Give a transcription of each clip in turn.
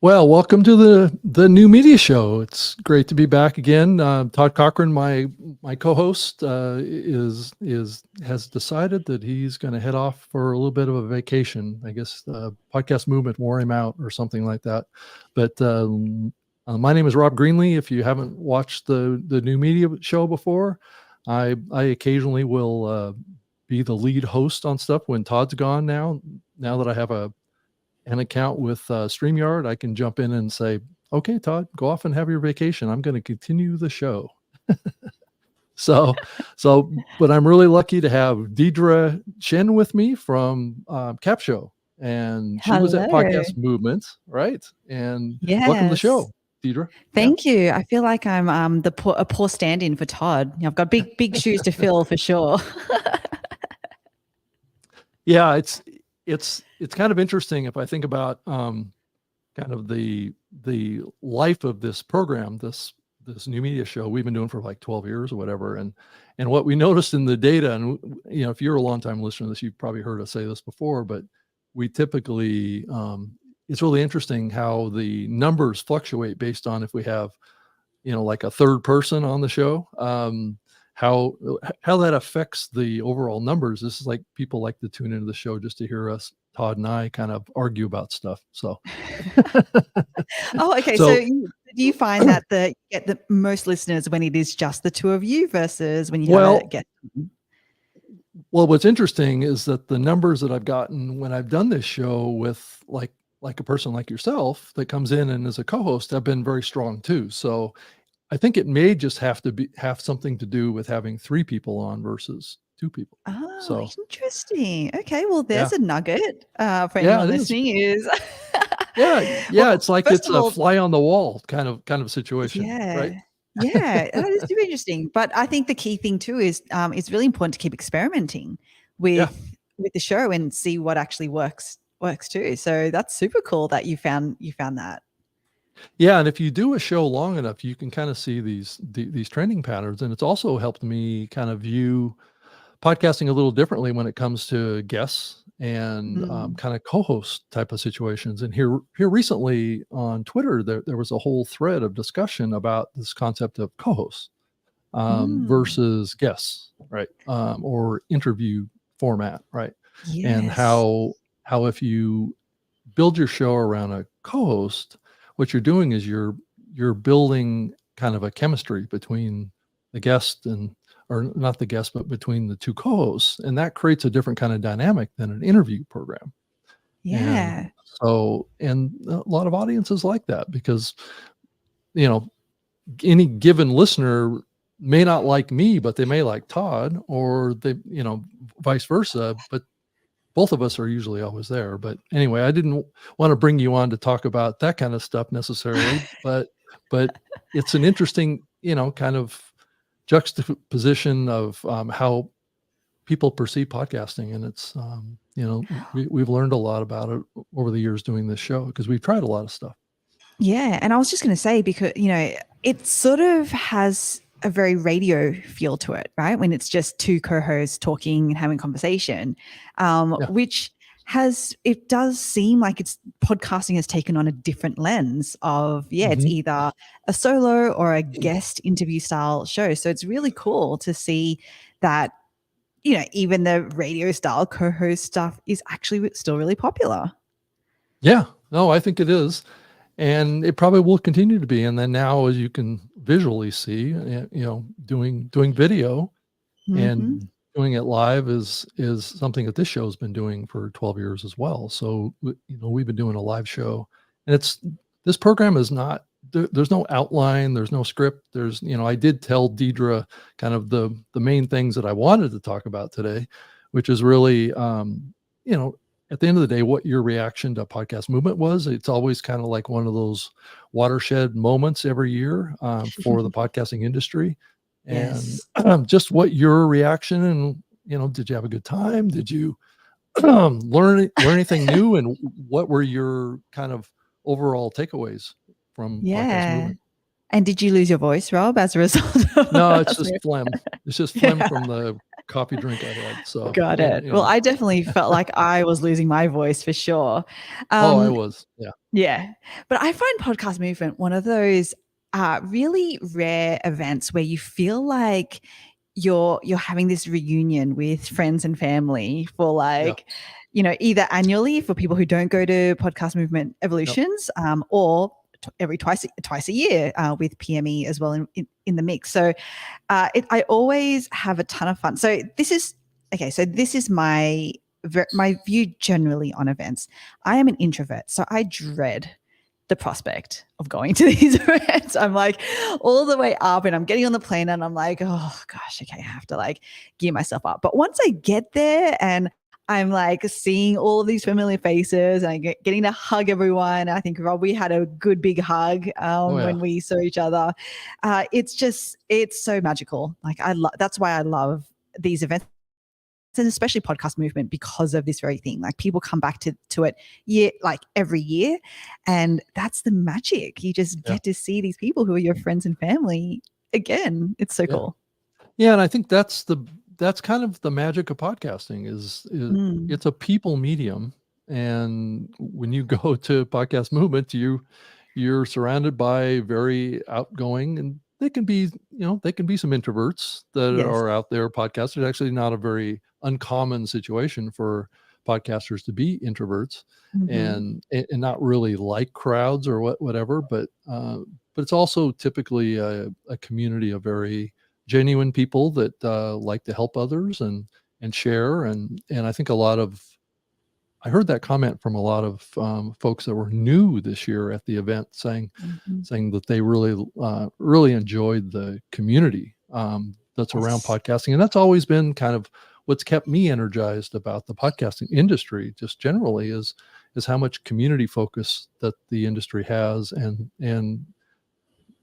Well, welcome to the new media show. It's great to be back again. Todd Cochran, my co-host, has decided that he's going to head off for a little bit of a vacation. I guess the podcast movement wore him out or something like that. But my name is Rob Greenlee. If you haven't watched the new media show before, I occasionally will be the lead host on stuff when Todd's gone. Now that I have an account with StreamYard, I can jump in and say, okay, Todd, go off and have your vacation. I'm going to continue the show. But I'm really lucky to have Deirdre Tshien with me from Capsho. And she was at Podcast Movement, right? And welcome to the show, Deirdre. Thank you. I feel like I'm a poor stand-in for Todd. I've got big shoes to fill for sure. Yeah, it's kind of interesting if I think about kind of the life of this program, this new media show we've been doing for like 12 years or whatever. And what we noticed in the data, and if you're a longtime listener to this, you've probably heard us say this before, but we typically, it's really interesting how the numbers fluctuate based on if we have, like a third person on the show. How that affects the overall numbers. This is like people like to tune into the show just to hear us, Todd and I, kind of argue about stuff. So, oh, okay. So do you find that you get the most listeners when it is just the two of you versus when you have a guest? Well, what's interesting is that the numbers that I've gotten when I've done this show with like a person like yourself that comes in and is a co-host have been very strong too. So I think it may just have something to do with having three people on versus two people. Oh, interesting. Okay, well, there's a nugget for anyone listening. Is well, it's like it's a fly on the wall kind of situation. Yeah, right? Yeah, that is super interesting. But I think the key thing too is it's really important to keep experimenting with the show and see what actually works too. So that's super cool that you found that. Yeah, and if you do a show long enough, you can kind of see these trending patterns, and it's also helped me kind of view podcasting a little differently when it comes to guests and kind of co-host type of situations. And here recently on Twitter, there was a whole thread of discussion about this concept of co-hosts versus guests, right? Or interview format, right? Yes. And how if you build your show around a co-host, what you're doing is you're building kind of a chemistry between the guest or not the guest, but between the two co-hosts. And that creates a different kind of dynamic than an interview program. Yeah. And a lot of audiences like that because, any given listener may not like me, but they may like Todd, or they, vice versa. But both of us are usually always there. But anyway, I didn't want to bring you on to talk about that kind of stuff necessarily, but it's an interesting, kind of juxtaposition of how people perceive podcasting. And it's, we've learned a lot about it over the years doing this show because we've tried a lot of stuff. Yeah. And I was just going to say, because, it sort of has a very radio feel to it, right? When it's just two co-hosts talking and having conversation, which it does seem like podcasting has taken on a different lens of, it's either a solo or a guest interview style show. So it's really cool to see that, even the radio style co-host stuff is actually still really popular. Yeah, no, I think it is. And it probably will continue to be. And then now, as you can visually see, doing video and doing it live is something that this show has been doing for 12 years as well. So, we've been doing a live show, and this program is not, there's no outline, there's no script. There's, I did tell Deirdre kind of the main things that I wanted to talk about today, which is really, at the end of the day, what your reaction to podcast movement was. It's always kind of like one of those watershed moments every year for the podcasting industry. And just what your reaction and, did you have a good time? Did you learn anything new? And what were your kind of overall takeaways from podcast movement? And did you lose your voice, Rob, as a result? No, it's just phlegm. It's just phlegm from the coffee drink I had. So, Got it. Well, I definitely felt like I was losing my voice for sure. I was. Yeah. Yeah. But I find Podcast Movement one of those really rare events where you feel like you're having this reunion with friends and family for either annually for people who don't go to Podcast Movement Evolutions, or every twice a year with PME as well in the mix. So I always have a ton of fun. So this is my view generally on events. I am an introvert, so I dread the prospect of going to these events. I'm like all the way up and I'm getting on the plane and I'm like, oh gosh, okay, I have to gear myself up. But once I get there and I'm seeing all of these familiar faces and I getting to hug everyone. I think, Rob, we had a good big hug when we saw each other. It's so magical. That's why I love these events, and especially Podcast Movement, because of this very thing. People come back to it every year, and that's the magic. You just get to see these people who are your friends and family again. It's so cool. Yeah, and I think that's kind of the magic of podcasting is it's a people medium, and when you go to Podcast Movement, you're surrounded by very outgoing, and they can be some introverts that are out there podcasters. It's actually not a very uncommon situation for podcasters to be introverts and not really like crowds or whatever, but it's also typically a community of very genuine people that like to help others and share, and I think I heard that comment from a lot of folks that were new this year at the event, saying that they really enjoyed the community that's around podcasting, and that's always been kind of what's kept me energized about the podcasting industry, just generally, is how much community focus that the industry has, and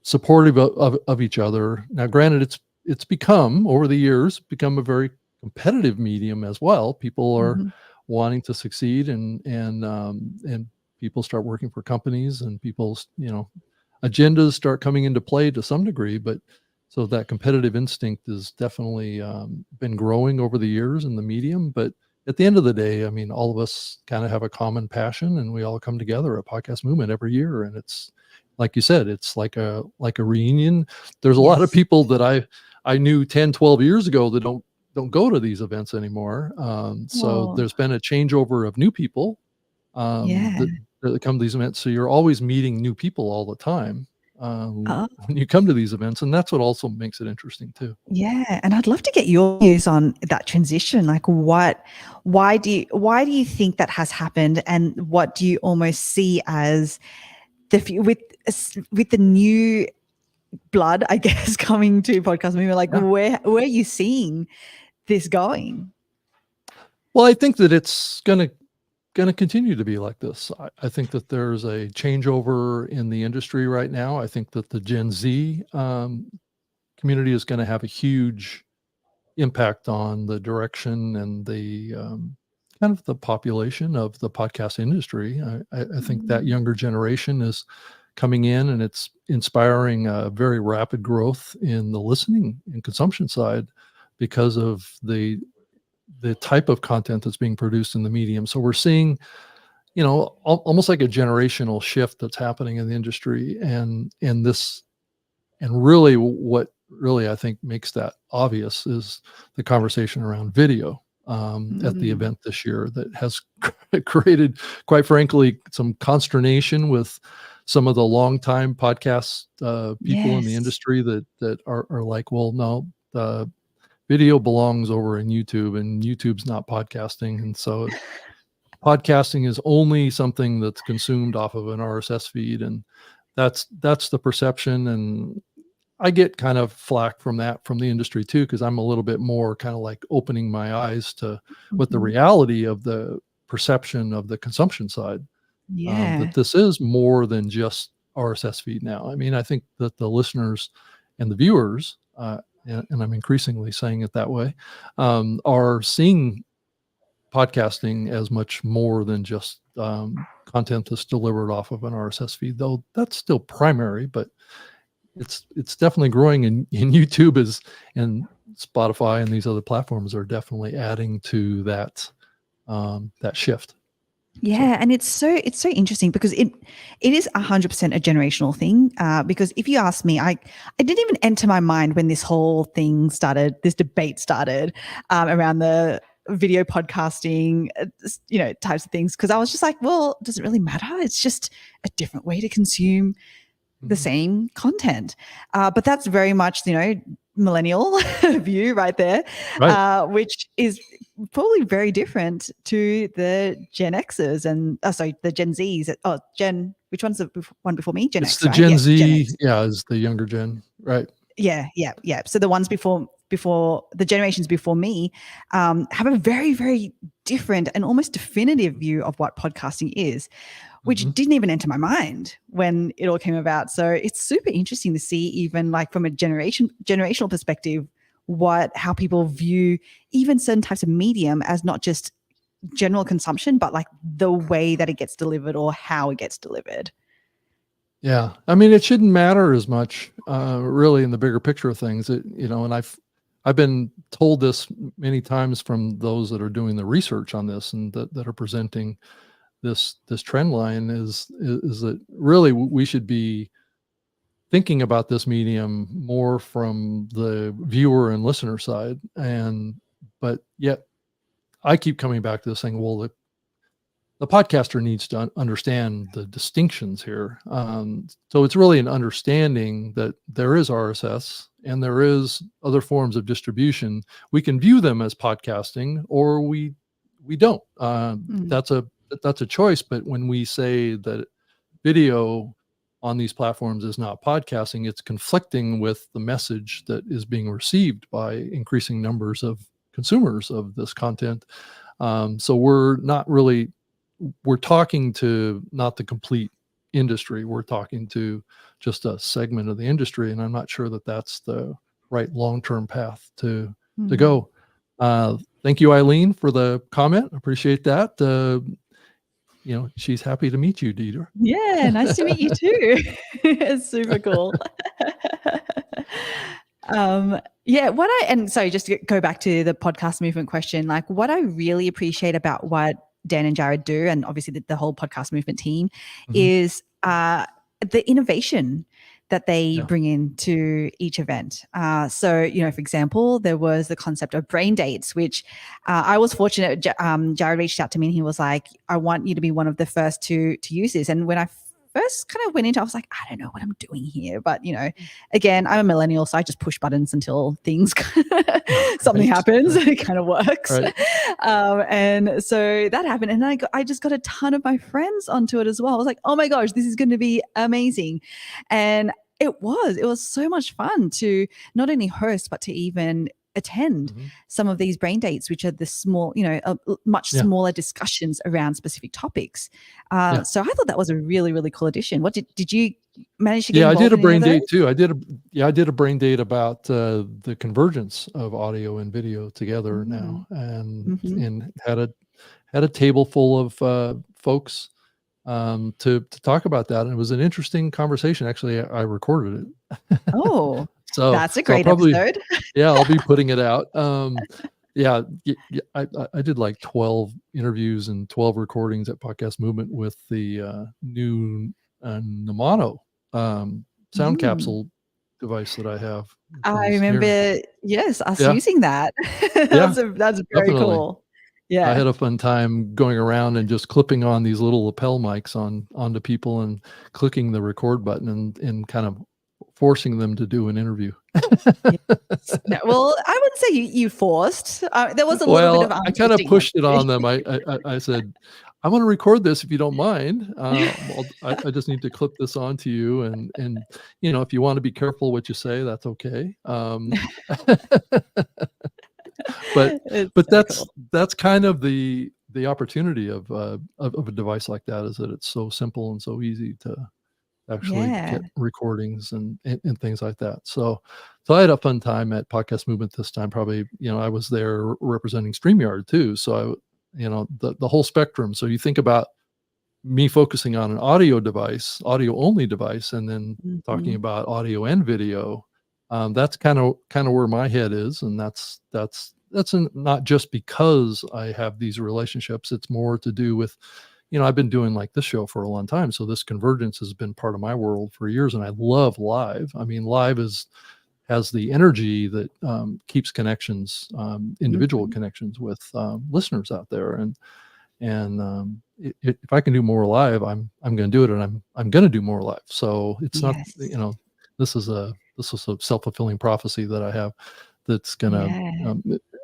supportive of each other. Now, granted, it's become over the years a very competitive medium as well. People are wanting to succeed, and people start working for companies, and people's agendas start coming into play to some degree. But so that competitive instinct has definitely been growing over the years in the medium. But at the end of the day, I mean, all of us kind of have a common passion, and we all come together at Podcast Movement every year, and it's like you said, it's like a reunion. There's a lot of people that I knew 10, 12 years ago that don't go to these events anymore. So there's been a changeover of new people that come to these events. So you're always meeting new people all the time when you come to these events, and that's what also makes it interesting too. Yeah, and I'd love to get your views on that transition. Why do you think that has happened, and what do you almost see as with the new blood, I guess, coming to Podcast Movement? Where are you seeing this going? Well, I think that it's going to continue to be like this. I think that there's a changeover in the industry right now. I think that the Gen Z community is going to have a huge impact on the direction and the kind of the population of the podcast industry. I think that younger generation is coming in, and it's inspiring a very rapid growth in the listening and consumption side because of the type of content that's being produced in the medium. So we're seeing, almost like a generational shift that's happening in the industry, and really what really I think makes that obvious is the conversation around video at the event this year that has created, quite frankly, some consternation with some of the longtime podcast people in the industry that are like, well, no, video belongs over in YouTube, and YouTube's not podcasting. And so podcasting is only something that's consumed off of an RSS feed. And that's the perception. And I get kind of flack from the industry too, because I'm a little bit more kind of like opening my eyes to what the reality of the perception of the consumption side. That this is more than just RSS feed now. I mean, I think that the listeners and the viewers, and I'm increasingly saying it that way, are seeing podcasting as much more than just content that's delivered off of an RSS feed, though that's still primary. But it's definitely growing, and YouTube and Spotify and these other platforms are definitely adding to that shift. Yeah, and it's so interesting because it is 100% a generational thing. Because if you ask me, I didn't even enter my mind when this whole thing started, this debate started around the video podcasting, types of things. Because I was just like, well, does it really matter? It's just a different way to consume the same content. But that's very much, millennial view right there, right. Which is probably very different to the Gen Xers and the Gen Zs. Which one's the one before me? Gen It's X, the right? Gen Gen Z, X. is the younger gen, right? Yeah. So the ones before the generations before me have a very, very different and almost definitive view of what podcasting is, which didn't even enter my mind when it all came about. So it's super interesting to see, even like from a generational perspective, how people view even certain types of medium as not just general consumption, but like the way that it gets delivered or how it gets delivered. Yeah, I mean, it shouldn't matter as much, really, in the bigger picture of things. And I've been told this many times from those that are doing the research on this and that are presenting this trend line is that really we should be thinking about this medium more from the viewer and listener side, but yet I keep coming back to this thing. Well, the podcaster needs to understand the distinctions here. So it's really an understanding that there is RSS and there is other forms of distribution. We can view them as podcasting, or we don't. That's a choice. But when we say that video on these platforms is not podcasting, it's conflicting with the message that is being received by increasing numbers of consumers of this content. So we're talking to not the complete industry. We're talking to just a segment of the industry. And I'm not sure that that's the right long-term path to go. Thank you, Eileen, for the comment. Appreciate that. She's happy to meet you, Deirdre. Yeah, nice to meet you too. It's super cool. Just to go back to the podcast movement question, like what I really appreciate about what Dan and Jared do, and obviously the whole podcast movement team, is the innovation that they bring into each event. For example, there was the concept of brain dates, which I was fortunate. Jared reached out to me and he was like, I want you to be one of the first to use this. And when I first kind of went into it, I was like, I don't know what I'm doing here. But, again, I'm a millennial, so I just push buttons until something happens. It kind of works. Right. And so that happened. And I just got a ton of my friends onto it as well. I was like, oh my gosh, this is going to be amazing. And it was so much fun to not only host, but to even attend some of these brain dates, which are the small, much smaller discussions around specific topics. So I thought that was a really, really cool addition. What did you manage to get involved I did a in brain date too. I did a brain date about the convergence of audio and video together now, and had a table full of folks to talk about that. And it was an interesting conversation. Actually, I recorded it. Oh, so that's a great episode. I'll be putting it out. I did like 12 interviews and 12 recordings at Podcast Movement with the new Namano sound capsule device that I have. I remember, us using that. That's very definitely cool. Yeah, I had a fun time going around and just clipping on these little lapel mics onto people and clicking the record button and kind of forcing them to do an interview. No, well, I wouldn't say you forced. There was a little bit of I kind of pushed it on them. I said, I want to record this if you don't mind. I just need to clip this onto you, and if you want to be careful what you say, that's okay. But that's kind of the opportunity of a device like that, is that it's so simple and so easy to actually get recordings and things like that. So I had a fun time at Podcast Movement this time. Probably, I was there representing StreamYard too. So the whole spectrum. So you think about me focusing on an audio only device, and then talking Mhm. about audio and video, that's kind of where my head is, and not just because I have these relationships. It's more to do with, I've been doing like this show for a long time, so this convergence has been part of my world for years, and I love live. I mean, live has the energy that keeps connections, individual Mhm. connections with listeners out there, and if I can do more live, I'm going to do it, and I'm going to do more live. So it's not, Yes. this is a self-fulfilling prophecy that I have that's going to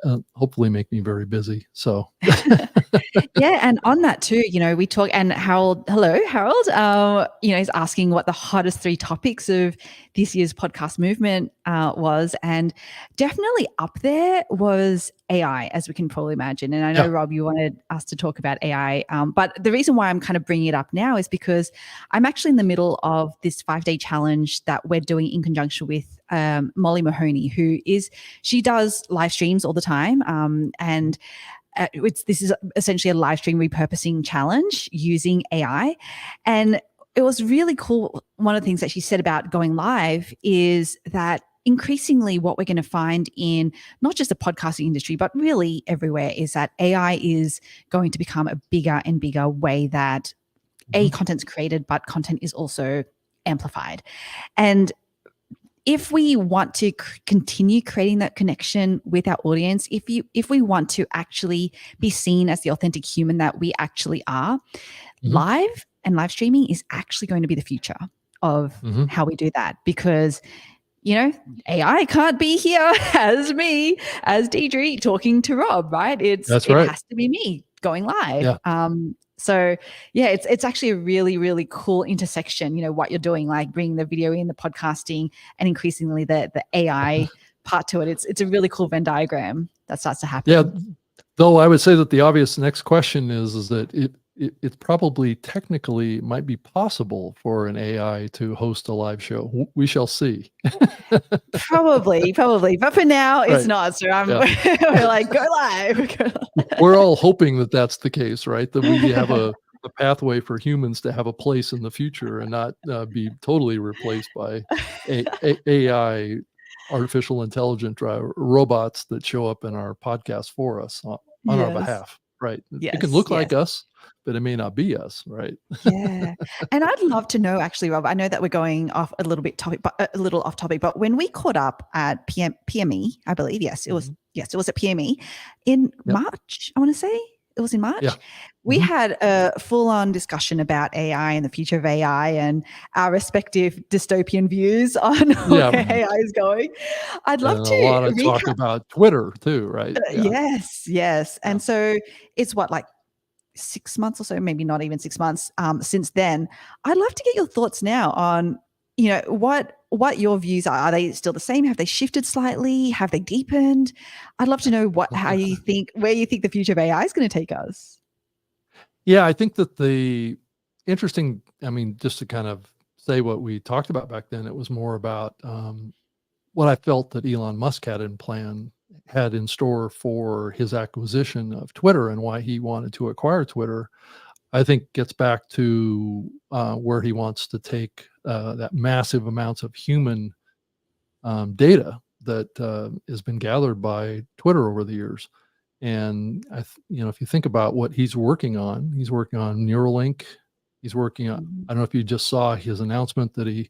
Yeah. hopefully make me very busy. So Yeah, and on that too, we talk, and Harold, hello, Harold, is asking what the hottest 3 topics of this year's podcast movement was, and definitely up there was AI, as we can probably imagine. And I know, yeah, Rob, you wanted us to talk about AI, but the reason why I'm kind of bringing it up now is because I'm actually in the middle of this 5-day challenge that we're doing in conjunction with Molly Mahoney, she does live streams all the time, and this is essentially a live stream repurposing challenge using AI. And it was really cool. One of the things that she said about going live is that increasingly what we're going to find in not just the podcasting industry, but really everywhere, is that AI is going to become a bigger and bigger way that mhm, content's created, but content is also amplified. And if we want to continue creating that connection with our audience, if we want to actually be seen as the authentic human that we actually are, mhm, live streaming is actually going to be the future of mhm. how we do that, because AI can't be here as me, as Deirdre talking to Rob, right? That's It right. has to be me going live. Yeah. So yeah, it's actually a really, really cool intersection, what you're doing, like bringing the video in, the podcasting, and increasingly the AI part to it. It's a really cool Venn diagram that starts to Yeah, happen. though I would say that the obvious next question is that it probably technically might be possible for an AI to host a live show. We shall see. Probably. But for now, it's Right. not. So Yeah. we're like, go live. We're all hoping that that's the case, right? That we have a pathway for humans to have a place in the future and not be totally replaced by AI, artificial intelligent robots that show up in our podcast for us on our Yes. behalf, right? It can Yes. look Yes. like us, but it may not be us, right? Yeah. And I'd love to know, actually, Rob, I know that we're going off a little bit topic, but a little off topic, but when we caught up at PME, I believe, Mhm. it was at PME in Yep. March, I want to say. It was in Yeah. March. We Mhm. had a full-on discussion about AI and the future of AI and our respective dystopian views on Yeah. where AI is going. I'd And love a to lot of talk recap. about Twitter too, right? Yeah. Yes, yes. Yeah. And so it's what, like 6 months or so, maybe not even 6 months since then. I'd love to get your thoughts now on, what your views are. Are they still the same? Have they shifted slightly? Have they deepened? I'd love to know where you think the future of AI is going to take us. Yeah, I think that I mean, just to kind of say what we talked about back then, it was more about what I felt that Elon Musk had in store for his acquisition of Twitter and why he wanted to acquire Twitter. I think gets back to where he wants to take that massive amounts of human data that has been gathered by Twitter over the years. And if you think about what he's working on Neuralink. He's working on. Mhm. I don't know if you just saw his announcement that he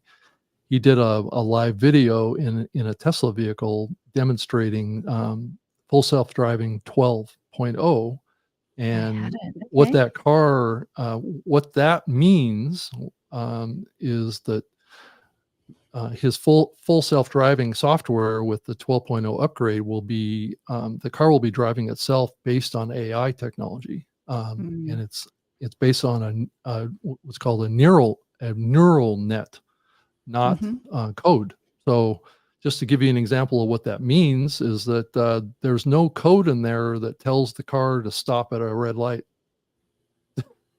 did a live video in a Tesla vehicle demonstrating full self driving 12.0, I and hadn't. what Okay. that car, what that means is that his full self-driving software with the 12.0 upgrade will be the car will be driving itself based on AI technology, Mm. and it's based on what's called a neural net, not Mhm. code. So just to give you an example of what that means is that there's no code in there that tells the car to stop at a red light,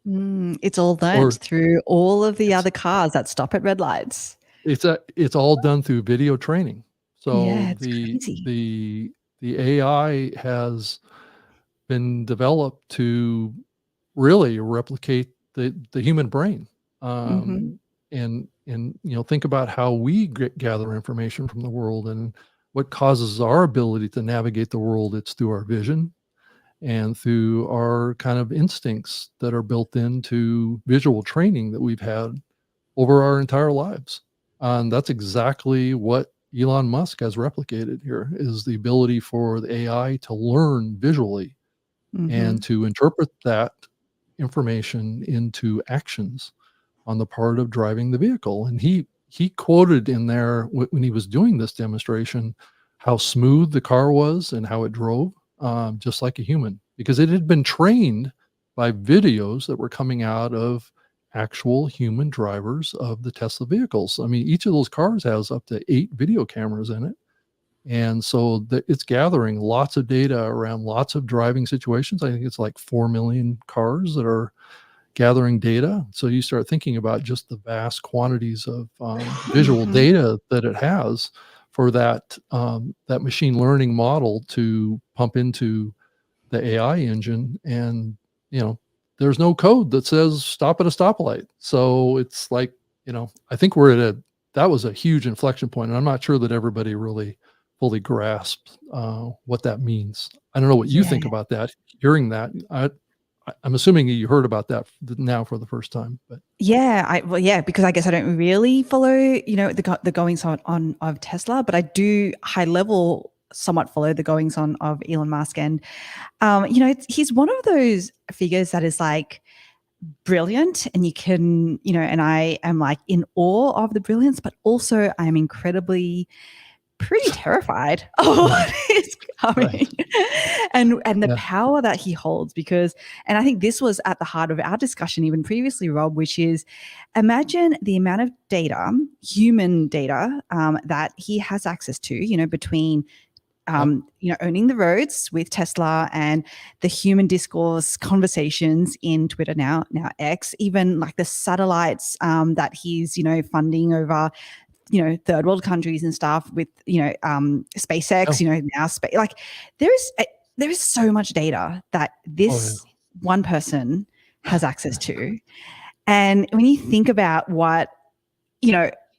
It's all learnt or through all of the it's other cars that stop at red lights. it's all done through video training. Yeah, So it's crazy. the AI has been developed to really replicate the human brain. Mm-hmm. And think about how we gather information from the world and what causes our ability to navigate the world. It's through our vision and through our kind of instincts that are built into visual training that we've had over our entire lives. And that's exactly what Elon Musk has replicated here, is the ability for the AI to learn visually Mm-hmm. and to interpret that information into actions on the part of driving the vehicle. And he quoted in there when he was doing this demonstration how smooth the car was and how it drove, just like a human, because it had been trained by videos that were coming out of actual human drivers of the Tesla vehicles. I mean, each of those cars has up to 8 video cameras in it. And so it's gathering lots of data around lots of driving situations. I think it's like 4 million cars that are gathering data. So you start thinking about just the vast quantities of visual Mm-hmm. data that it has for that machine learning model to pump into the AI engine. And there's no code that says stop at a stoplight. So it's like, I think we're at that was a huge inflection point, and I'm not sure that everybody really fully grasped what that means. I don't know what you Yeah. think about that. Hearing that, I'm assuming you heard about that now for the first time, but Yeah, because I guess I don't really follow, the goings on of Tesla, but I do high level somewhat follow the goings on of Elon Musk, and he's one of those figures that is like brilliant, and you can, and I am like in awe of the brilliance, but also I'm incredibly pretty terrified of what is coming. right, and the yeah, power that he holds, because, and I think this was at the heart of our discussion even previously, Rob, which is, imagine the amount of data, human data, that he has access to, between yep, owning the roads with Tesla and the human discourse conversations in Twitter, now X, even like the satellites that he's, funding over, third world countries and stuff with, SpaceX, oh, now space, like there is so much data that oh yeah, this one person has access to. And when you think about what,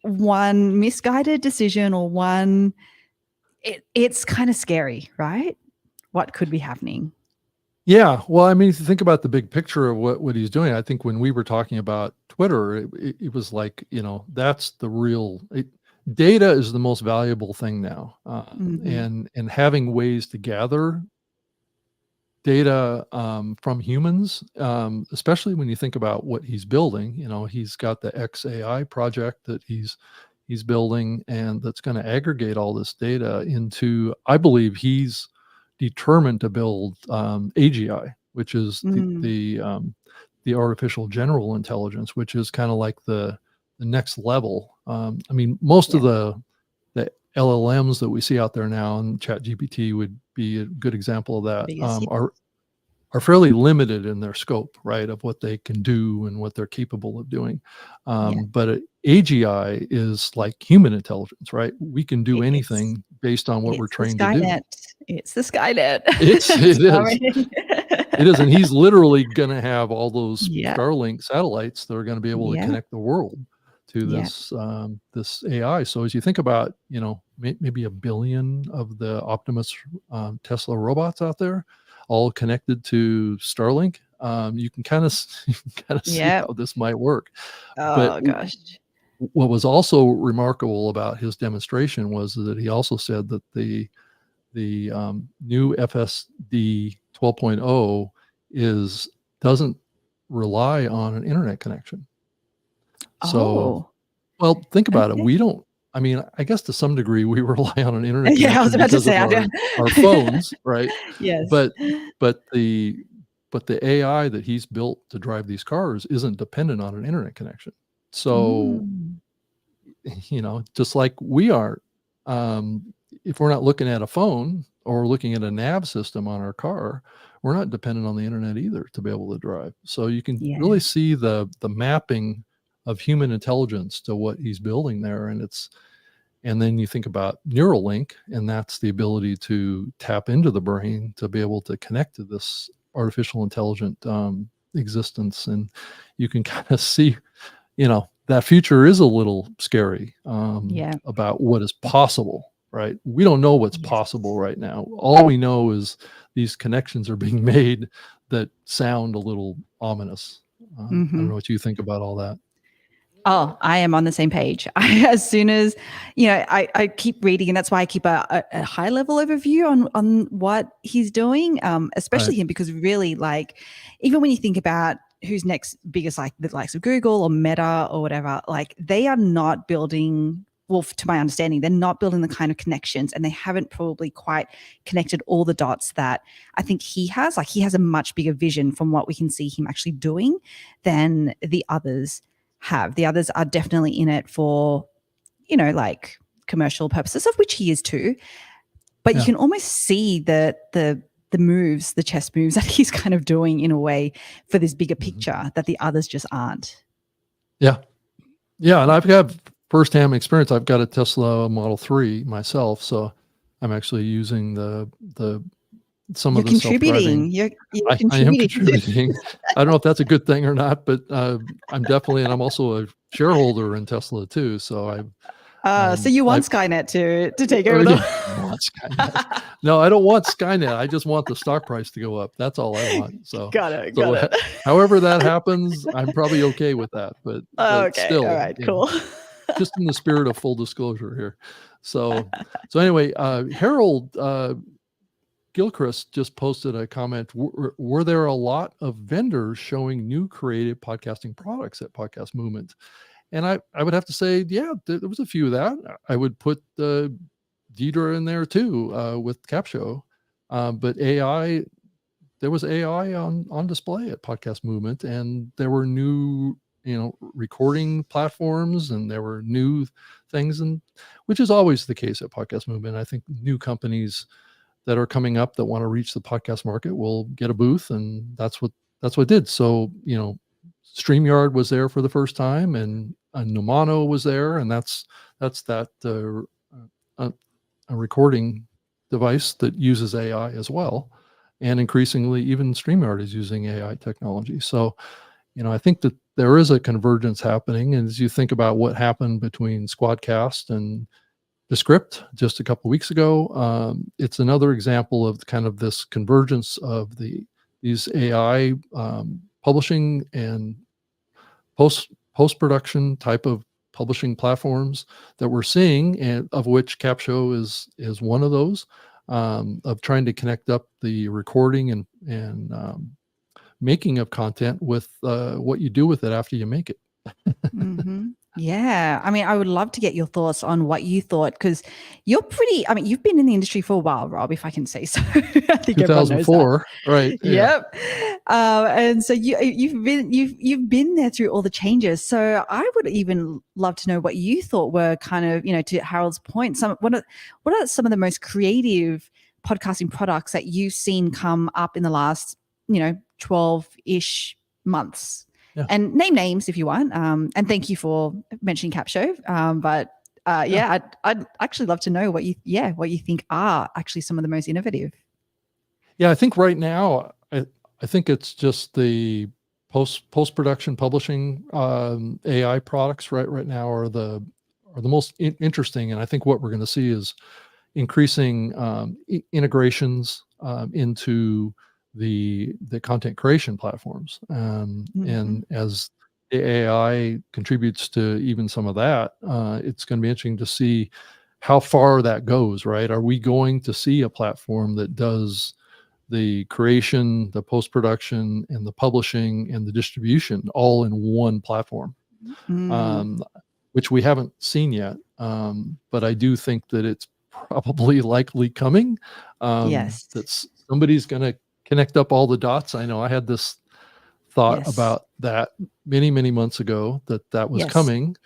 one misguided decision or one, it's kind of scary, right? What could be happening? yeah. Well, I mean, if you think about the big picture of what he's doing, I think when we were talking about Twitter, it was like, that's the real data is the most valuable thing now, Mm-hmm. and having ways to gather data from humans, especially when you think about what he's building. He's got the XAI project that he's building, and that's going to aggregate all this data into. I believe he's determined to build AGI, which is Mm. the artificial general intelligence, which is kind of like the next level. I mean, most Yeah. of the LLMs that we see out there now, and ChatGPT would be a good example of The that, biggest. are fairly limited in their scope, right, of what they can do and what they're capable of doing. Yeah. But AGI is like human intelligence, right? We can do It's anything based on what we're it's the trained to do. Skynet. It's the Skynet. It's it It's is. coming. It is, and he's literally gonna have all those Yeah. Starlink satellites that are gonna be able to Yeah. connect the world to Yeah. this AI. So as you think about, maybe 1 billion of the Optimus Tesla robots out there, all connected to Starlink, you can kind of you can kind of see Yeah. how this might work. But Oh gosh. what was also remarkable about his demonstration was that he also said that the new FSD 12.0 is doesn't rely on an internet connection. So, Oh, well, think about it. okay. We don't. I mean, I guess to some degree we rely on an internet Yeah, I was connection about to because of say, I do. our phones, right? Yes. But but the but the AI that he's built to drive these cars isn't dependent on an internet connection. So Mm. just like we are, if we're not looking at a phone or looking at a nav system on our car, we're not dependent on the internet either to be able to drive. So you can Yeah. really see the mapping of human intelligence to what he's building there. And then you think about Neuralink, and that's the ability to tap into the brain to be able to connect to this artificial intelligent existence, and you can kind of see, that future is a little scary about what is possible, right? We don't know what's possible right now. All we know is these connections are being made that sound a little ominous. I don't know what you think about all that. Oh, I am on the same page. As soon as, I keep reading, and that's why I keep a high level overview on what he's doing, especially him, because really, like, even when you think about who's next biggest, like the likes of Google or Meta or whatever, like they are not building, well, to my understanding, they're not building the kind of connections, and they haven't probably quite connected all the dots that I think he has. Like he has a much bigger vision from what we can see him actually doing than the others have. The others are definitely in it for, like commercial purposes, of which he is too. But you can almost see the moves, the chess moves that he's kind of doing in a way for this bigger picture that the others just aren't. Yeah. Yeah. And I've got firsthand experience. I've got a Tesla Model 3 myself. So I'm actually using some of the self-driving. You're I am contributing. I don't know if that's a good thing or not, but I'm definitely, and I'm also a shareholder in Tesla too. So so you want Skynet to take over the Skynet. No, I don't want Skynet. I just want the stock price to go up. That's all I want. So got it. However that happens, I'm probably okay with that. But okay, still, all right, cool. Just in the spirit of full disclosure here. So anyway, Harold Gilchrist just posted a comment. Were there a lot of vendors showing new creative podcasting products at Podcast Movement? And I would have to say, yeah, there was a few of that. I would put Deirdre in there too with Capsho. But AI, there was AI on display at Podcast Movement, and there were new, recording platforms, and there were new things, and which is always the case at Podcast Movement. I think new companies that are coming up that want to reach the podcast market will get a booth, and that's what it did. So, StreamYard was there for the first time, and Numano was there, and that's that a recording device that uses AI as well, and increasingly even StreamYard is using AI technology. So, I think that there is a convergence happening, and as you think about what happened between Squadcast and Descript just a couple of weeks ago, it's another example of kind of this convergence of these AI publishing and post-production type of publishing platforms that we're seeing, and of which Capsho is one of those, of trying to connect up the recording and making of content with what you do with it after you make it. Yeah. I mean, I would love to get your thoughts on what you thought, because you've been in the industry for a while, Rob, if I can say so. I think 2004, right? Yep. And so you've been there through all the changes. So I would even love to know what you thought were kind of, to Harold's point, what are some of the most creative podcasting products that you've seen come up in the last, 12-ish months? Yeah. And name names if you want. And thank you for mentioning Capsho. I'd actually love to know what you think are actually some of the most innovative. Yeah, I think right now, I think it's just the post-production publishing AI products right now are the most interesting. And I think what we're going to see is increasing integrations into the content creation platforms, and as the AI contributes to even some of that, it's going to be interesting to see how far that goes. Right? Are we going to see a platform that does the creation, the post-production, and the publishing and the distribution all in one platform, which we haven't seen yet, but I do think that it's probably likely coming. Yes, that somebody's going to connect up all the dots. I know I had this thought about that many, many months ago that was coming.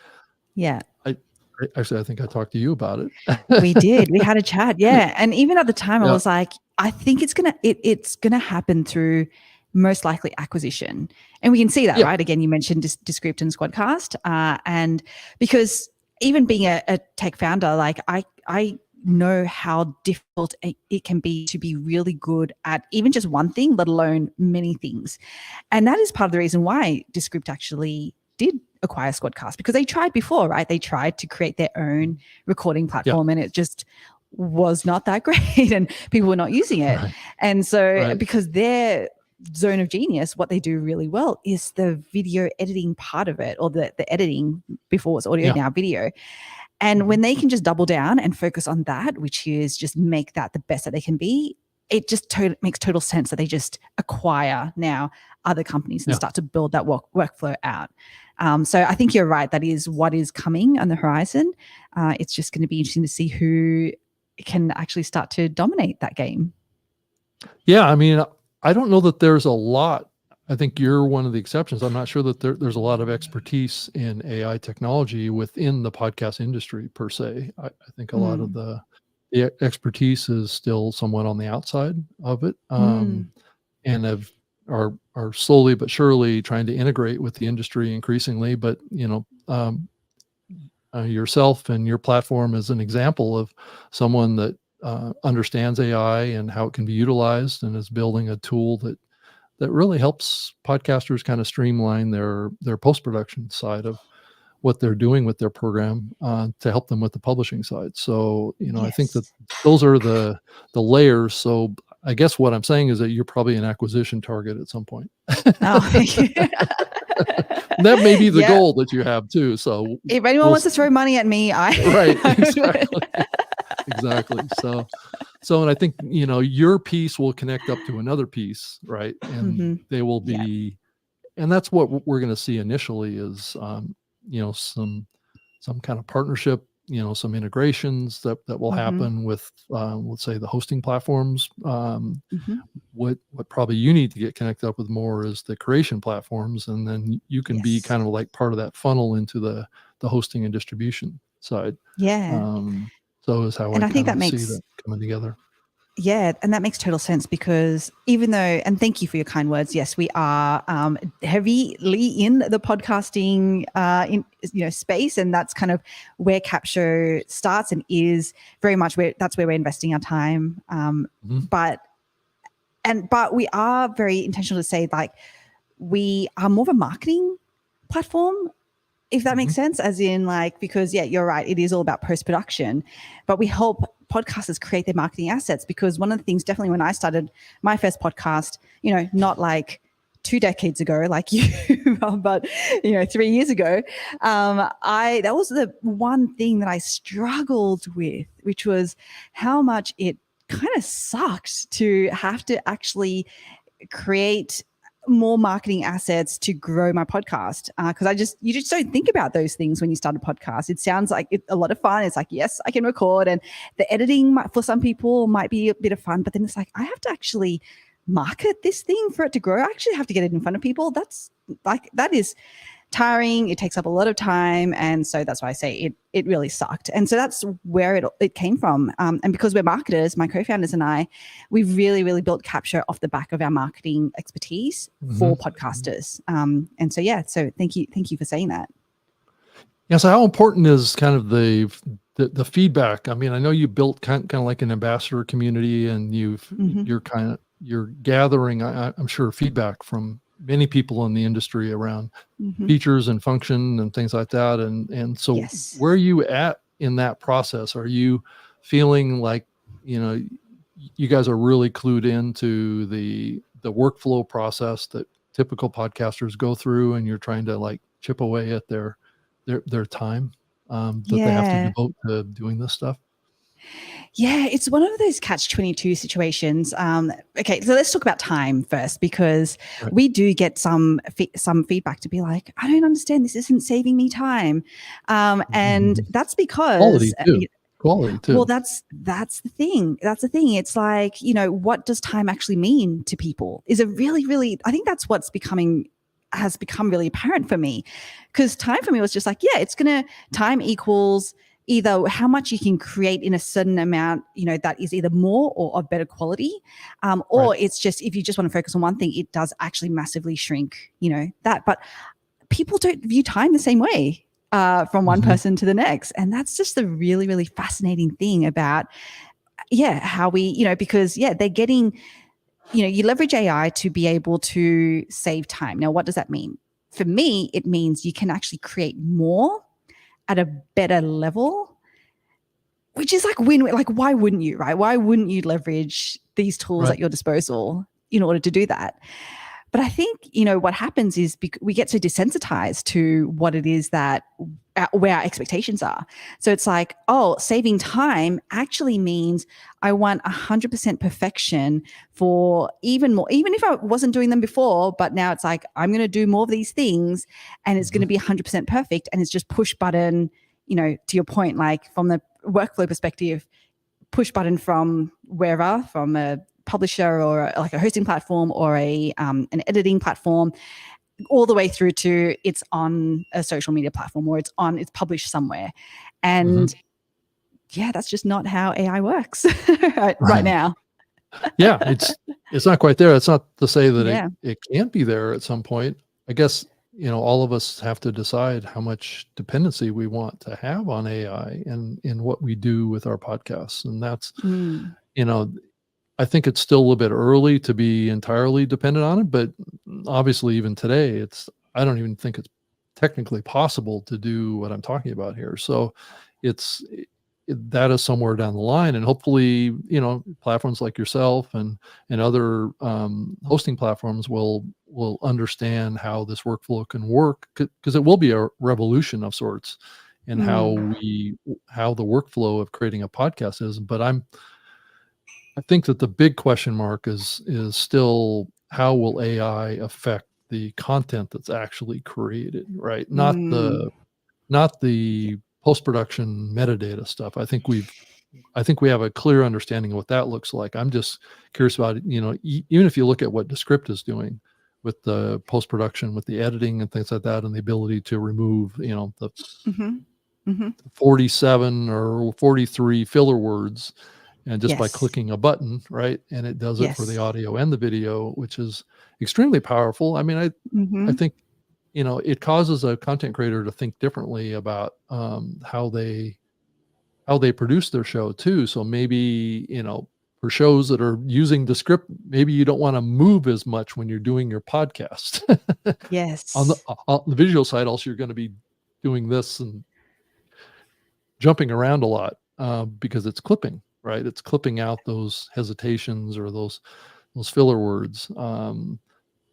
Yeah. I think I talked to you about it. We did. We had a chat. Yeah. And even at the time I was like, I think it's going to happen through most likely acquisition. And we can see that, right? Again, you mentioned Descript and Squadcast. And because even being a tech founder, like I know how difficult it can be to be really good at even just one thing, let alone many things. And that is part of the reason why Descript actually did acquire Squadcast, because they tried before, right? They tried to create their own recording platform, and it just was not that great, and people were not using it. Right. And so because their zone of genius, what they do really well is the video editing part of it, or the editing. Before it was audio, now video. And when they can just double down and focus on that, which is just make that the best that they can be, it just makes total sense that they just acquire now other companies and start to build that workflow out. So I think you're right. That is what is coming on the horizon. It's just going to be interesting to see who can actually start to dominate that game. Yeah, I mean, I don't know that there's a lot. I think you're one of the exceptions. I'm not sure that there's a lot of expertise in AI technology within the podcast industry per se. I think a lot of the expertise is still somewhat on the outside of it, and are slowly but surely trying to integrate with the industry increasingly. But yourself and your platform is an example of someone that understands AI and how it can be utilized, and is building a tool that really helps podcasters kind of streamline their post-production side of what they're doing with their program to help them with the publishing side. So, I think that those are the layers. So I guess what I'm saying is that you're probably an acquisition target at some point. Oh, thank you. That may be the goal that you have too. So if anyone wants to throw money at me, right, exactly. Exactly. So, and I think, your piece will connect up to another piece, right? And they will be, and that's what we're going to see initially is, some kind of partnership, some integrations that will happen with, let's say, the hosting platforms. What probably you need to get connected up with more is the creation platforms, and then you can be kind of like part of that funnel into the hosting and distribution side. So is how I think that makes see that coming together. Yeah, and that makes total sense, because even though, and thank you for your kind words, yes, we are heavily in the podcasting space, and that's kind of where Capsho starts and is very much that's where we're investing our time. But we are very intentional to say, like, we are more of a marketing platform, if that makes sense, as in, like, because you're right, it is all about post-production, but we help podcasters create their marketing assets. Because one of the things, definitely when I started my first podcast, not like 2 decades ago, like you, but 3 years ago, that was the one thing that I struggled with, which was how much it kind of sucked to have to actually create more marketing assets to grow my podcast, because you just don't think about those things when you start a podcast. It sounds like a lot of fun. It's like, yes, I can record, and the editing for some people might be a bit of fun, but then it's like, I have to actually market this thing for it to grow. I actually have to get it in front of people. That is tiring. It takes up a lot of time, and so that's why I say it really sucked. And so that's where it came from. And because we're marketers, my co-founders and I, we really, really built Capsho off the back of our marketing expertise for podcasters. And so so thank you for saying that. Yeah. So how important is kind of the feedback? I mean, I know you built kind of like an ambassador community, and you're gathering, I'm sure, feedback from many people in the industry around features and function and things like that. And so where are you at in that process? Are you feeling like, you guys are really clued into the workflow process that typical podcasters go through, and you're trying to like chip away at their time that they have to devote to doing this stuff? Yeah, it's one of those catch-22 situations. Okay, so let's talk about time first, because we do get some feedback to be like, I don't understand, this isn't saving me time, and that's because quality too. Well, that's the thing. That's the thing. It's like, what does time actually mean to people? Is it really, really? I think that's what's has become really apparent for me, because time for me was just like, time equals either how much you can create in a certain amount, that is either more or of better quality, or it's just, if you just want to focus on one thing, it does actually massively shrink, that. But people don't view time the same way. from one person to the next. And that's just the really, really fascinating thing about, how we, because, they're getting, you leverage AI to be able to save time. Now, what does that mean? For me, it means you can actually create more at a better level, which is like win-win. Like, why wouldn't you, right? Why wouldn't you leverage these tools at your disposal in order to do that? But I think, what happens is we get so desensitized to what it is that where our expectations are. So it's like, saving time actually means I want 100% perfection for even more, even if I wasn't doing them before, but now it's like, I'm going to do more of these things and it's going to be 100% perfect. And it's just push button, to your point, like from the workflow perspective, push button from wherever, from a publisher or like a hosting platform or an editing platform, all the way through to it's on a social media platform or it's published somewhere. And that's just not how AI works right now. It's not quite there. It's not to say that it can't be there at some point. I guess, all of us have to decide how much dependency we want to have on AI and in what we do with our podcasts. And that's, I think it's still a little bit early to be entirely dependent on it, but obviously even today, I don't even think it's technically possible to do what I'm talking about here. So that is somewhere down the line, and hopefully, platforms like yourself and other hosting platforms will understand how this workflow can work, because it will be a revolution of sorts in how the workflow of creating a podcast is. But I think that the big question mark is still, how will AI affect the content that's actually created, right? Not the post-production metadata stuff. I think we have a clear understanding of what that looks like. I'm just curious about, even if you look at what Descript is doing with the post-production, with the editing and things like that, and the ability to remove, the 47 or 43 filler words, and just by clicking a button, right? And it does it for the audio and the video, which is extremely powerful. I mean, I think, it causes a content creator to think differently about how they produce their show too. So maybe, for shows that are using the script, maybe you don't want to move as much when you're doing your podcast. Yes. On the visual side, also, you're going to be doing this and jumping around a lot because it's clipping. Right, it's clipping out those hesitations or those filler words.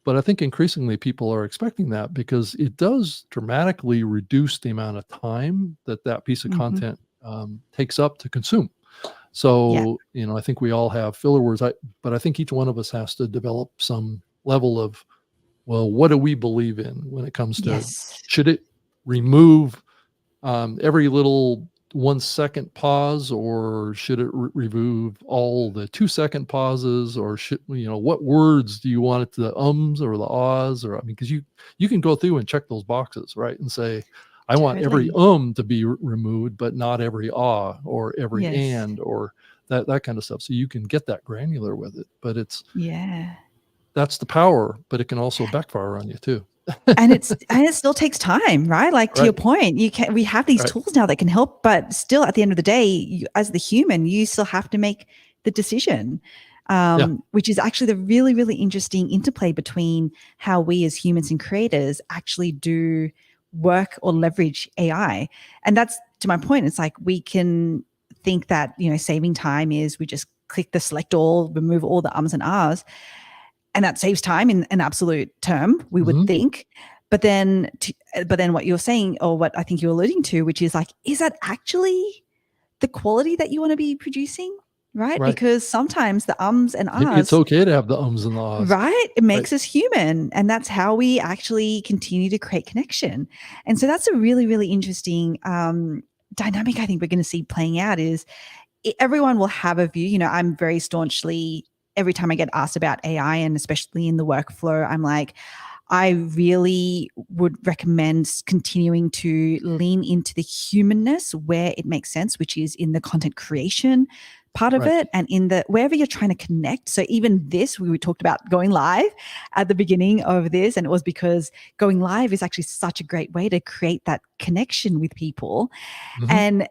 But I think increasingly people are expecting that, because it does dramatically reduce the amount of time that piece of content takes up to consume. So, I think we all have filler words, but I think each one of us has to develop some level of, well, what do we believe in when it comes to, should it remove every little 1 second pause, or should it remove all the 2 second pauses, or should, what words do you want it to, the ums or the ahs, or, because you can go through and check those boxes, right? And say, I want every to be removed, but not every ah or every and, or that kind of stuff. So you can get that granular with it, but that's the power, but it can also backfire on you too. and it still takes time, right? Like, to your point, we have these tools now that can help, but still at the end of the day, as the human, you still have to make the decision, which is actually the really, really interesting interplay between how we as humans and creators actually do work or leverage AI. And that's, to my point, it's like we can think that, saving time is we just click the select all, remove all the ums and ahs, and that saves time in an absolute term, we would think. But then what you're saying, or what I think you're alluding to, which is like, is that actually the quality that you want to be producing? Right? Because sometimes the ums and ahs. It's okay to have the ums and the ahs. Right? It makes us human. And that's how we actually continue to create connection. And so that's a really, really interesting dynamic I think we're going to see playing out. Is everyone will have a view. I'm very staunchly, every time I get asked about AI, and especially in the workflow, I'm like, I really would recommend continuing to lean into the humanness where it makes sense, which is in the content creation part of it, and in the wherever you're trying to connect. So even this, we talked about going live at the beginning of this, and it was because going live is actually such a great way to create that connection with people. And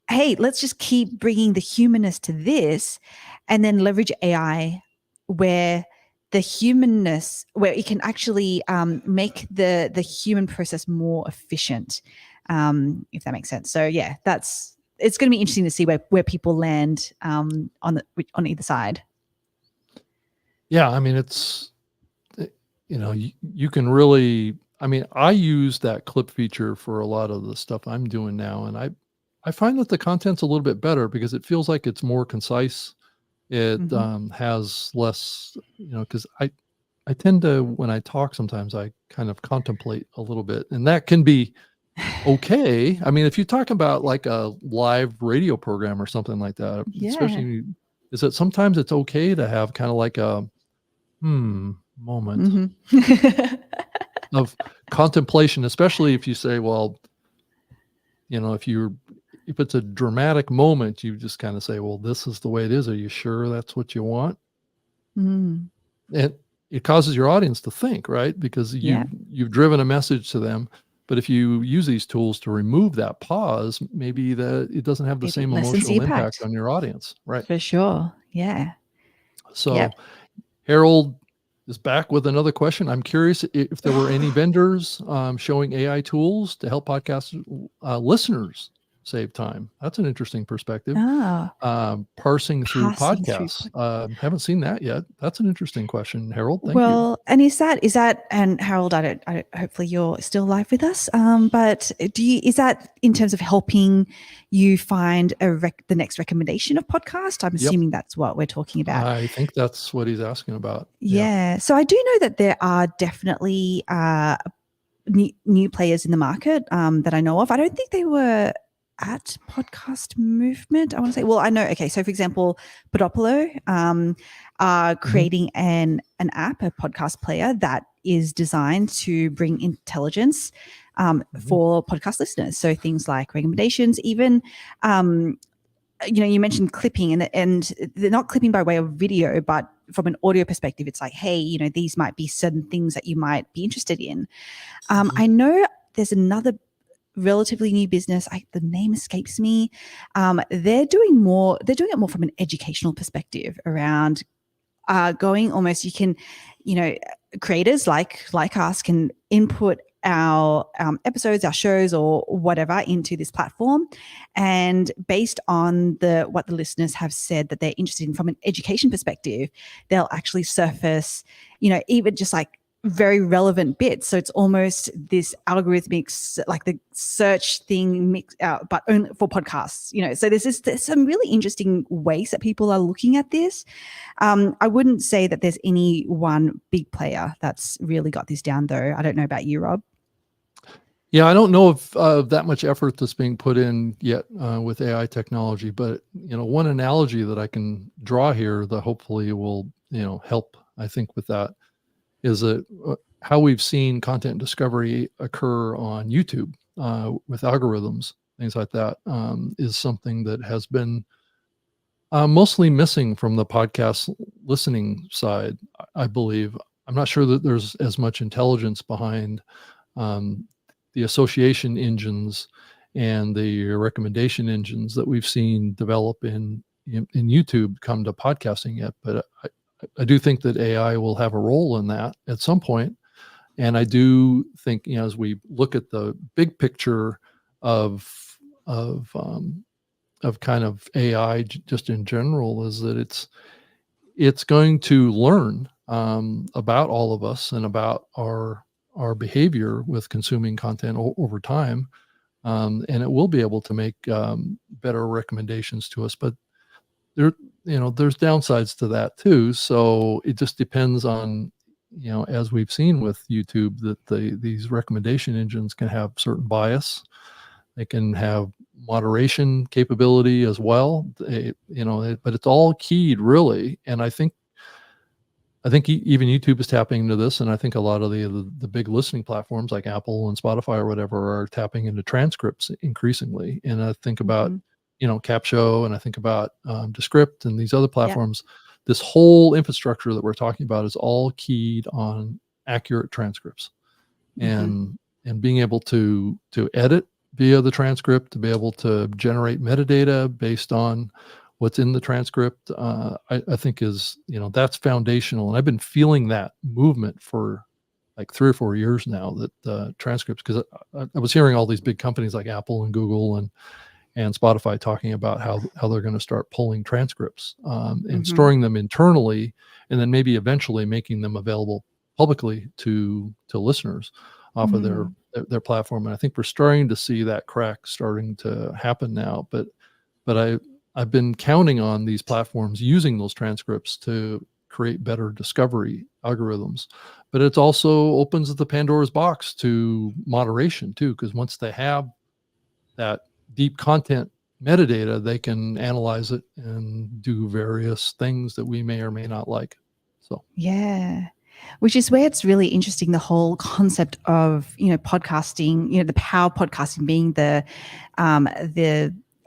hey, let's just keep bringing the humanness to this, and then leverage AI where the humanness, where it can actually make the human process more efficient, if that makes sense. So yeah, it's going to be interesting to see where people land on either side. Yeah, I mean, it's, you can really, I mean, I use that clip feature for a lot of the stuff I'm doing now, and I find that the content's a little bit better because it feels like it's more concise. It has less, because I tend to, when I talk, sometimes I kind of contemplate a little bit, and that can be okay. I mean, if you talk about like a live radio program or something like that, especially, is that sometimes it's okay to have kind of like a moment of contemplation, especially if you say, well, if it's a dramatic moment, you just kind of say, well, this is the way it is. Are you sure that's what you want? And it causes your audience to think, right? Because you've driven a message to them. But if you use these tools to remove that pause, maybe it doesn't have the same emotional impact on your audience, right? For sure. Yeah. So Harold is back with another question. I'm curious if there were any vendors showing AI tools to help podcast listeners save time. That's an interesting perspective. Parsing through podcasts. Haven't seen that yet. That's an interesting question, Harold. Thank you. And is that, and Harold, hopefully you're still live with us. But is that in terms of helping you find the next recommendation of podcast? I'm assuming that's what we're talking about. I think that's what he's asking about. Yeah. So I do know that there are definitely new players in the market that I know of. I don't think they were at Podcast Movement, I want to say. Well, I know. Okay, so for example, Podopolo are creating an app, a podcast player that is designed to bring intelligence for podcast listeners. So things like recommendations, even you mentioned clipping, and they're not clipping by way of video, but from an audio perspective, it's like, hey, these might be certain things that you might be interested in. I know there's another relatively new business. The name escapes me. They're doing it more from an educational perspective around going almost, you can, creators like us can input our episodes, our shows, or whatever into this platform, and based on what the listeners have said that they're interested in from an education perspective, they'll actually surface, even just like very relevant bits. So it's almost this algorithmic, like the search thing mix out, but only for podcasts, so there's some really interesting ways that people are looking at this. I wouldn't say that there's any one big player that's really got this down, though. I don't know about you, Rob. Yeah, I don't know if that much effort that's being put in yet with AI technology, but one analogy that I can draw here that hopefully will help, I think, with that is that how we've seen content discovery occur on YouTube with algorithms, things like that, is something that has been mostly missing from the podcast listening side, I believe. I'm not sure that there's as much intelligence behind the association engines and the recommendation engines that we've seen develop in YouTube come to podcasting yet, but I do think that AI will have a role in that at some point. And I do think, as we look at the big picture of kind of AI just in general, is that it's going to learn about all of us and about our behavior with consuming content over time. And it will be able to make better recommendations to us, but there's downsides to that too. So it just depends on, as we've seen with YouTube, that these recommendation engines can have certain bias. They can have moderation capability as well. But it's all keyed really. And I think even YouTube is tapping into this. And I think a lot of the big listening platforms like Apple and Spotify or whatever are tapping into transcripts increasingly. And I think about Capsho, and I think about Descript and these other platforms. This whole infrastructure that we're talking about is all keyed on accurate transcripts, and being able to edit via the transcript, to be able to generate metadata based on what's in the transcript, I think is, that's foundational. And I've been feeling that movement for like 3 or 4 years now, that transcripts, because I was hearing all these big companies like Apple and Google and Spotify talking about how they're going to start pulling transcripts and storing them internally, and then maybe eventually making them available publicly to listeners off of their platform. And I think we're starting to see that crack starting to happen now. But I've been counting on these platforms using those transcripts to create better discovery algorithms. But it also opens the Pandora's box to moderation too, because once they have that deep content metadata, they can analyze it and do various things that we may or may not like. So which is where it's really interesting, the whole concept of podcasting, the power of podcasting being the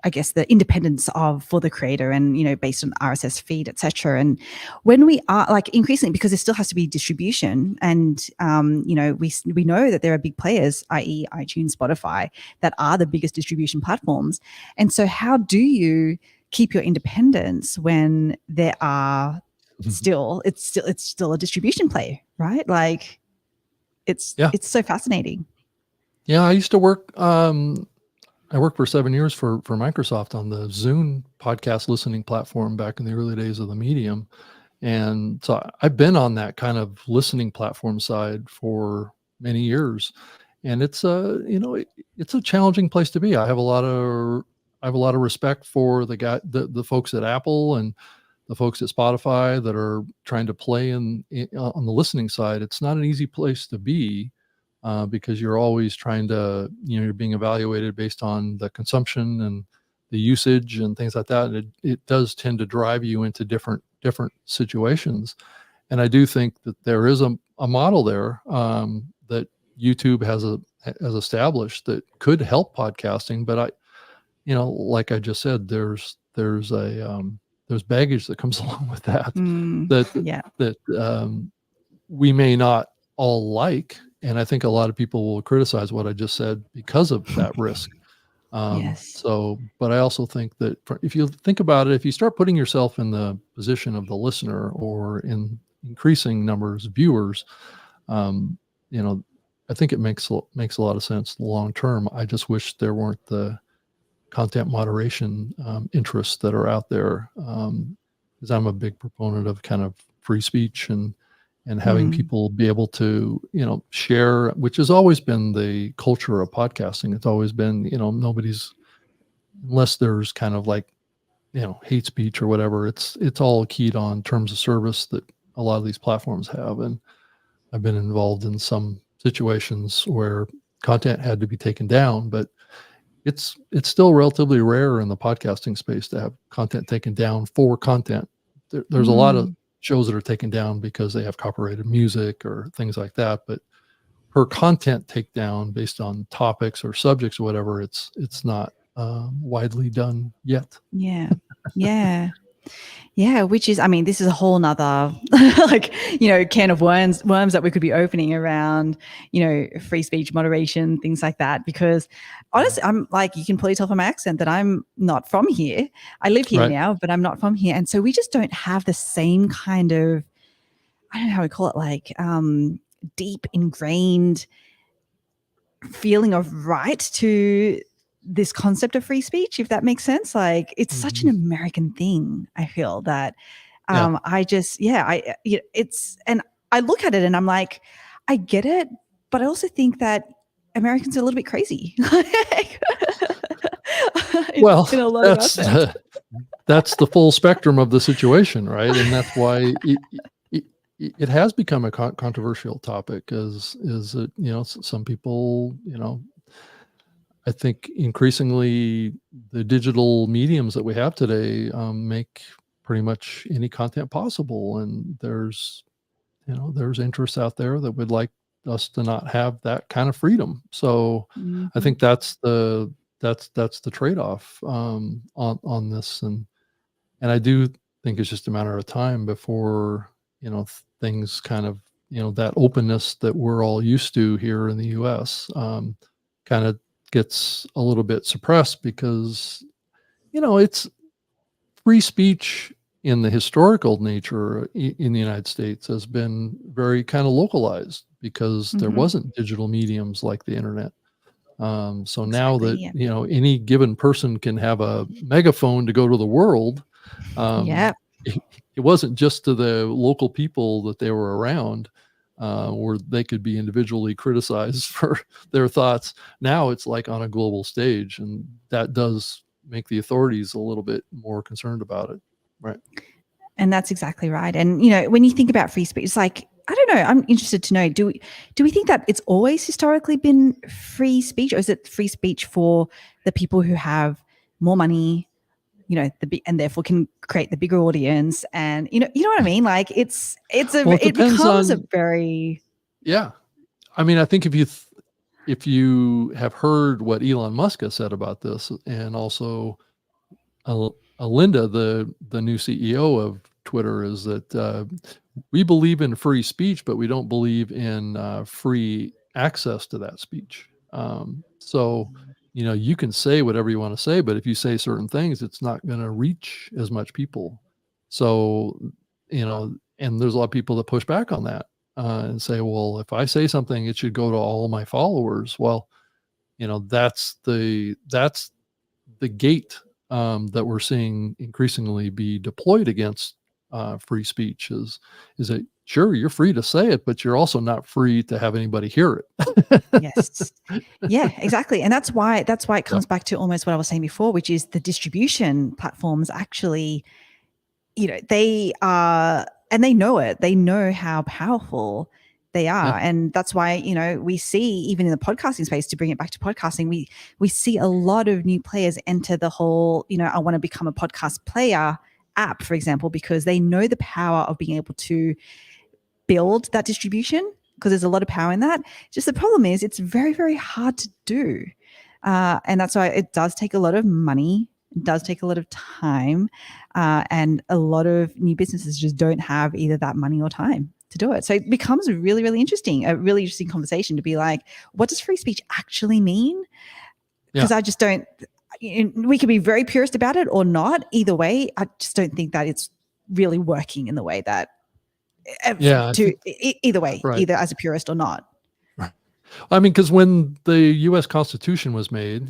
I guess the independence for the creator, and based on RSS feed, etc. And when we are like increasingly, because there still has to be distribution, and we know that there are big players, i.e. iTunes, Spotify, that are the biggest distribution platforms. And so how do you keep your independence when there are it's still a distribution play, right? Like it's so fascinating. I used to work I worked for 7 years for Microsoft on the Zune podcast listening platform back in the early days of the medium. And so I've been on that kind of listening platform side for many years. And it's it's a challenging place to be. I have a lot of respect for the folks at Apple and the folks at Spotify that are trying to play on the listening side. It's not an easy place to be. Because you're always trying to, you're being evaluated based on the consumption and the usage and things like that. And it does tend to drive you into different situations. And I do think that there is a model there that YouTube has established that could help podcasting. But like I just said, there's baggage that comes along with that, that we may not all like. And I think a lot of people will criticize what I just said because of that risk. So, but I also think that if you think about it, if you start putting yourself in the position of the listener or in increasing numbers of viewers, I think it makes a lot of sense long term. I just wish there weren't the content moderation interests that are out there, because I'm a big proponent of kind of free speech and having people be able to, share, which has always been the culture of podcasting. It's always been, nobody's, unless there's kind of like, hate speech or whatever, it's all keyed on terms of service that a lot of these platforms have. And I've been involved in some situations where content had to be taken down, but it's still relatively rare in the podcasting space to have content taken down for content. There's a lot of shows that are taken down because they have copyrighted music or things like that, but per content takedown based on topics or subjects or whatever, it's not widely done yet. Which is, this is a whole nother can of worms that we could be opening around free speech moderation, things like that. Because honestly, I'm like, you can probably tell from my accent that I'm not from here. I live here now, but I'm not from here, and so we just don't have the same kind of, I don't know how we call it, like deep ingrained feeling of right to this concept of free speech, if that makes sense. Like it's such an American thing. I feel that it's, and I look at it and I'm like, I get it, but I also think that Americans are a little bit crazy. Well, that's the full spectrum of the situation, right? And that's why it has become a controversial topic. Is it, some people, I think increasingly the digital mediums that we have today make pretty much any content possible. And there's interests out there that would like us to not have that kind of freedom. So I think that's the that's the trade-off on this, and I do think it's just a matter of time before things kind of that openness that we're all used to here in the U.S. Kind of gets a little bit suppressed because it's free speech in the historical nature in the United States has been very kind of localized because there wasn't digital mediums like the internet. So now that any given person can have a megaphone to go to the world, it wasn't just to the local people that they were around, where they could be individually criticized for their thoughts. Now it's like on a global stage, and that does make the authorities a little bit more concerned about it. Right. And that's exactly right. And, when you think about free speech, it's like, I don't know, I'm interested to know, do we think that it's always historically been free speech, or is it free speech for the people who have more money, and therefore can create the bigger audience? And, you know what I mean? Like it becomes a very... Yeah. I mean, I think if you have heard what Elon Musk has said about this, and also Linda, the new CEO of Twitter, is that we believe in free speech, but we don't believe in free access to that speech. So, you can say whatever you want to say, but if you say certain things, it's not going to reach as much people. So, and there's a lot of people that push back on that and say, well, if I say something, it should go to all my followers. Well, that's the gate that we're seeing increasingly be deployed against free speech is that, sure, you're free to say it, but you're also not free to have anybody hear it. Yes. Yeah, exactly. And that's why it comes back to almost what I was saying before, which is the distribution platforms actually, they are, and they know it. They know how powerful they are. Yeah. And that's why, we see, even in the podcasting space, to bring it back to podcasting, we see a lot of new players enter the whole, I want to become a podcast player app, for example, because they know the power of being able to build that distribution, because there's a lot of power in that. Just the problem is it's very, very hard to do. And that's why it does take a lot of money. It does take a lot of time. And a lot of new businesses just don't have either that money or time to do it. So it becomes a really, really interesting conversation to be like, what does free speech actually mean? Because I just don't, we can be very purist about it or not. Either way, I just don't think that it's really working in the way that, either way, right. Either as a purist or not. Right. I mean, because when the U.S. Constitution was made,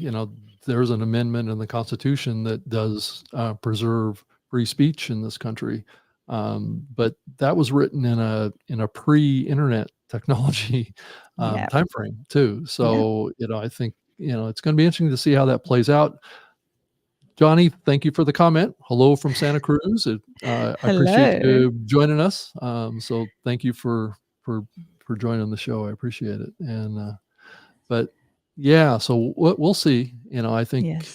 there's an amendment in the Constitution that does preserve free speech in this country. But that was written in a pre-internet technology timeframe too. So, I think, it's going to be interesting to see how that plays out. Johnny, thank you for the comment. Hello from Santa Cruz. I appreciate you joining us. So thank you for joining the show. I appreciate it. And, but yeah, so we'll see, I think,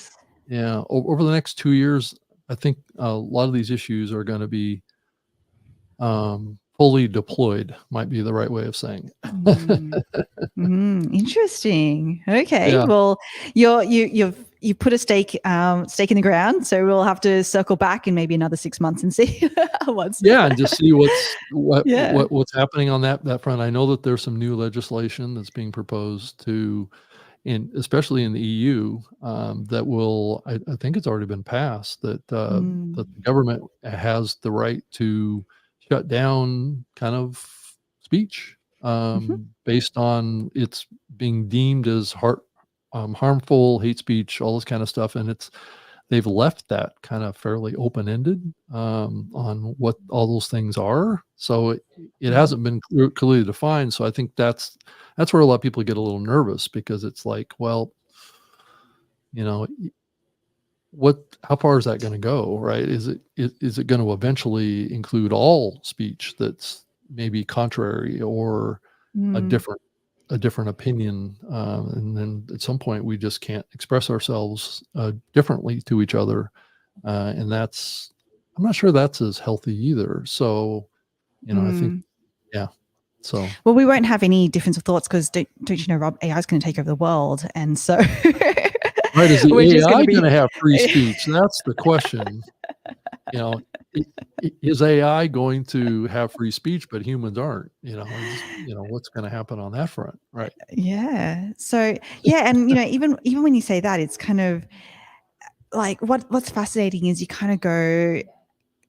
over the next 2 years, I think a lot of these issues are going to be fully deployed, might be the right way of saying it. Interesting. Okay. Yeah. Well, you've put a stake in the ground, so we'll have to circle back in maybe another 6 months and see what's and just see what's happening on that front. I know that there's some new legislation that's being proposed especially in the EU, that will, I think it's already been passed, that the government has the right to shut down kind of speech based on it's being deemed as harmful, hate speech, all this kind of stuff. And they've left that kind of fairly open-ended on what all those things are. So it hasn't been clearly defined. So I think that's where a lot of people get a little nervous, because it's like, well, how far is that going to go, right? Is it going to eventually include all speech that's maybe contrary or a different opinion, and then at some point we just can't express ourselves differently to each other, and I'm not sure that's as healthy either. So, I think, so. Well, we won't have any difference of thoughts because don't you know, Rob, AI is going to take over the world, and so Right? Is the We're just AI going going to have free speech? That's the question. You know, is AI going to have free speech, but humans aren't? What's going to happen on that front, right? Yeah. So yeah, and even when you say that, it's kind of like what's fascinating is you kind of go,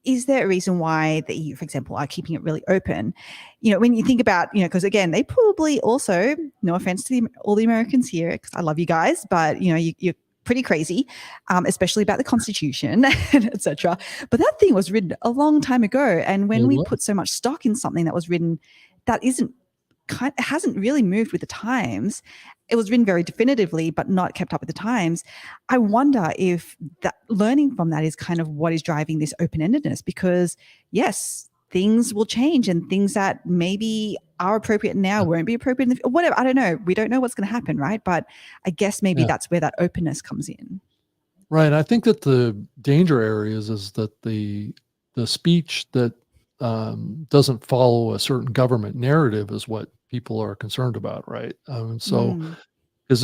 is there a reason why the EU, for example, are keeping it really open? When you think about, because again, they probably also, no offense to all the Americans here, because I love you guys, but you're pretty crazy, especially about the Constitution, etc. But that thing was written a long time ago, and when we put so much stock in something that was written that hasn't really moved with the times. It was written very definitively, but not kept up with the times. I wonder if that learning from that is kind of what is driving this open-endedness, because yes, things will change and things that maybe are appropriate now won't be appropriate in the whatever. I don't know. We don't know what's going to happen, right? But I guess maybe that's where that openness comes in. Right. I think that the danger areas is that the speech that doesn't follow a certain government narrative is what people are concerned about, right? Because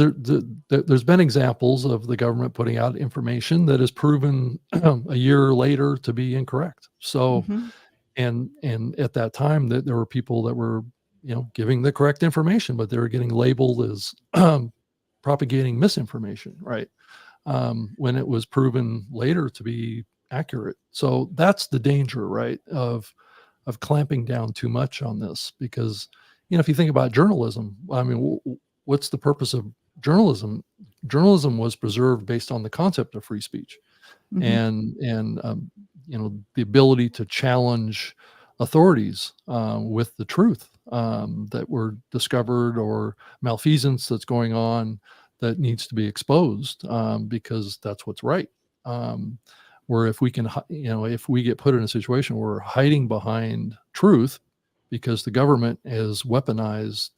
there's been examples of the government putting out information that is proven a year later to be incorrect. So, and at that time, that there were people that were giving the correct information, but they were getting labeled as propagating misinformation, right? When it was proven later to be accurate. So that's the danger, right, of clamping down too much on this, because if you think about journalism, I mean, what's the purpose of journalism? Journalism was preserved based on the concept of free speech, and the ability to challenge authorities with the truth that were discovered, or malfeasance that's going on that needs to be exposed, because that's what's right. Where if we can, if we get put in a situation where we're hiding behind truth because the government has weaponized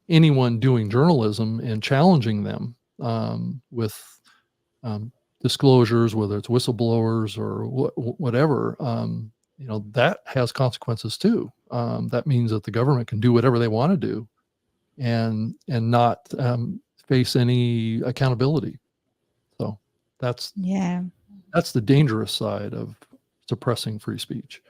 anyone doing journalism and challenging them with disclosures, whether it's whistleblowers or whatever, that has consequences too. That means that the government can do whatever they want to do and not face any accountability. So that's the dangerous side of suppressing free speech.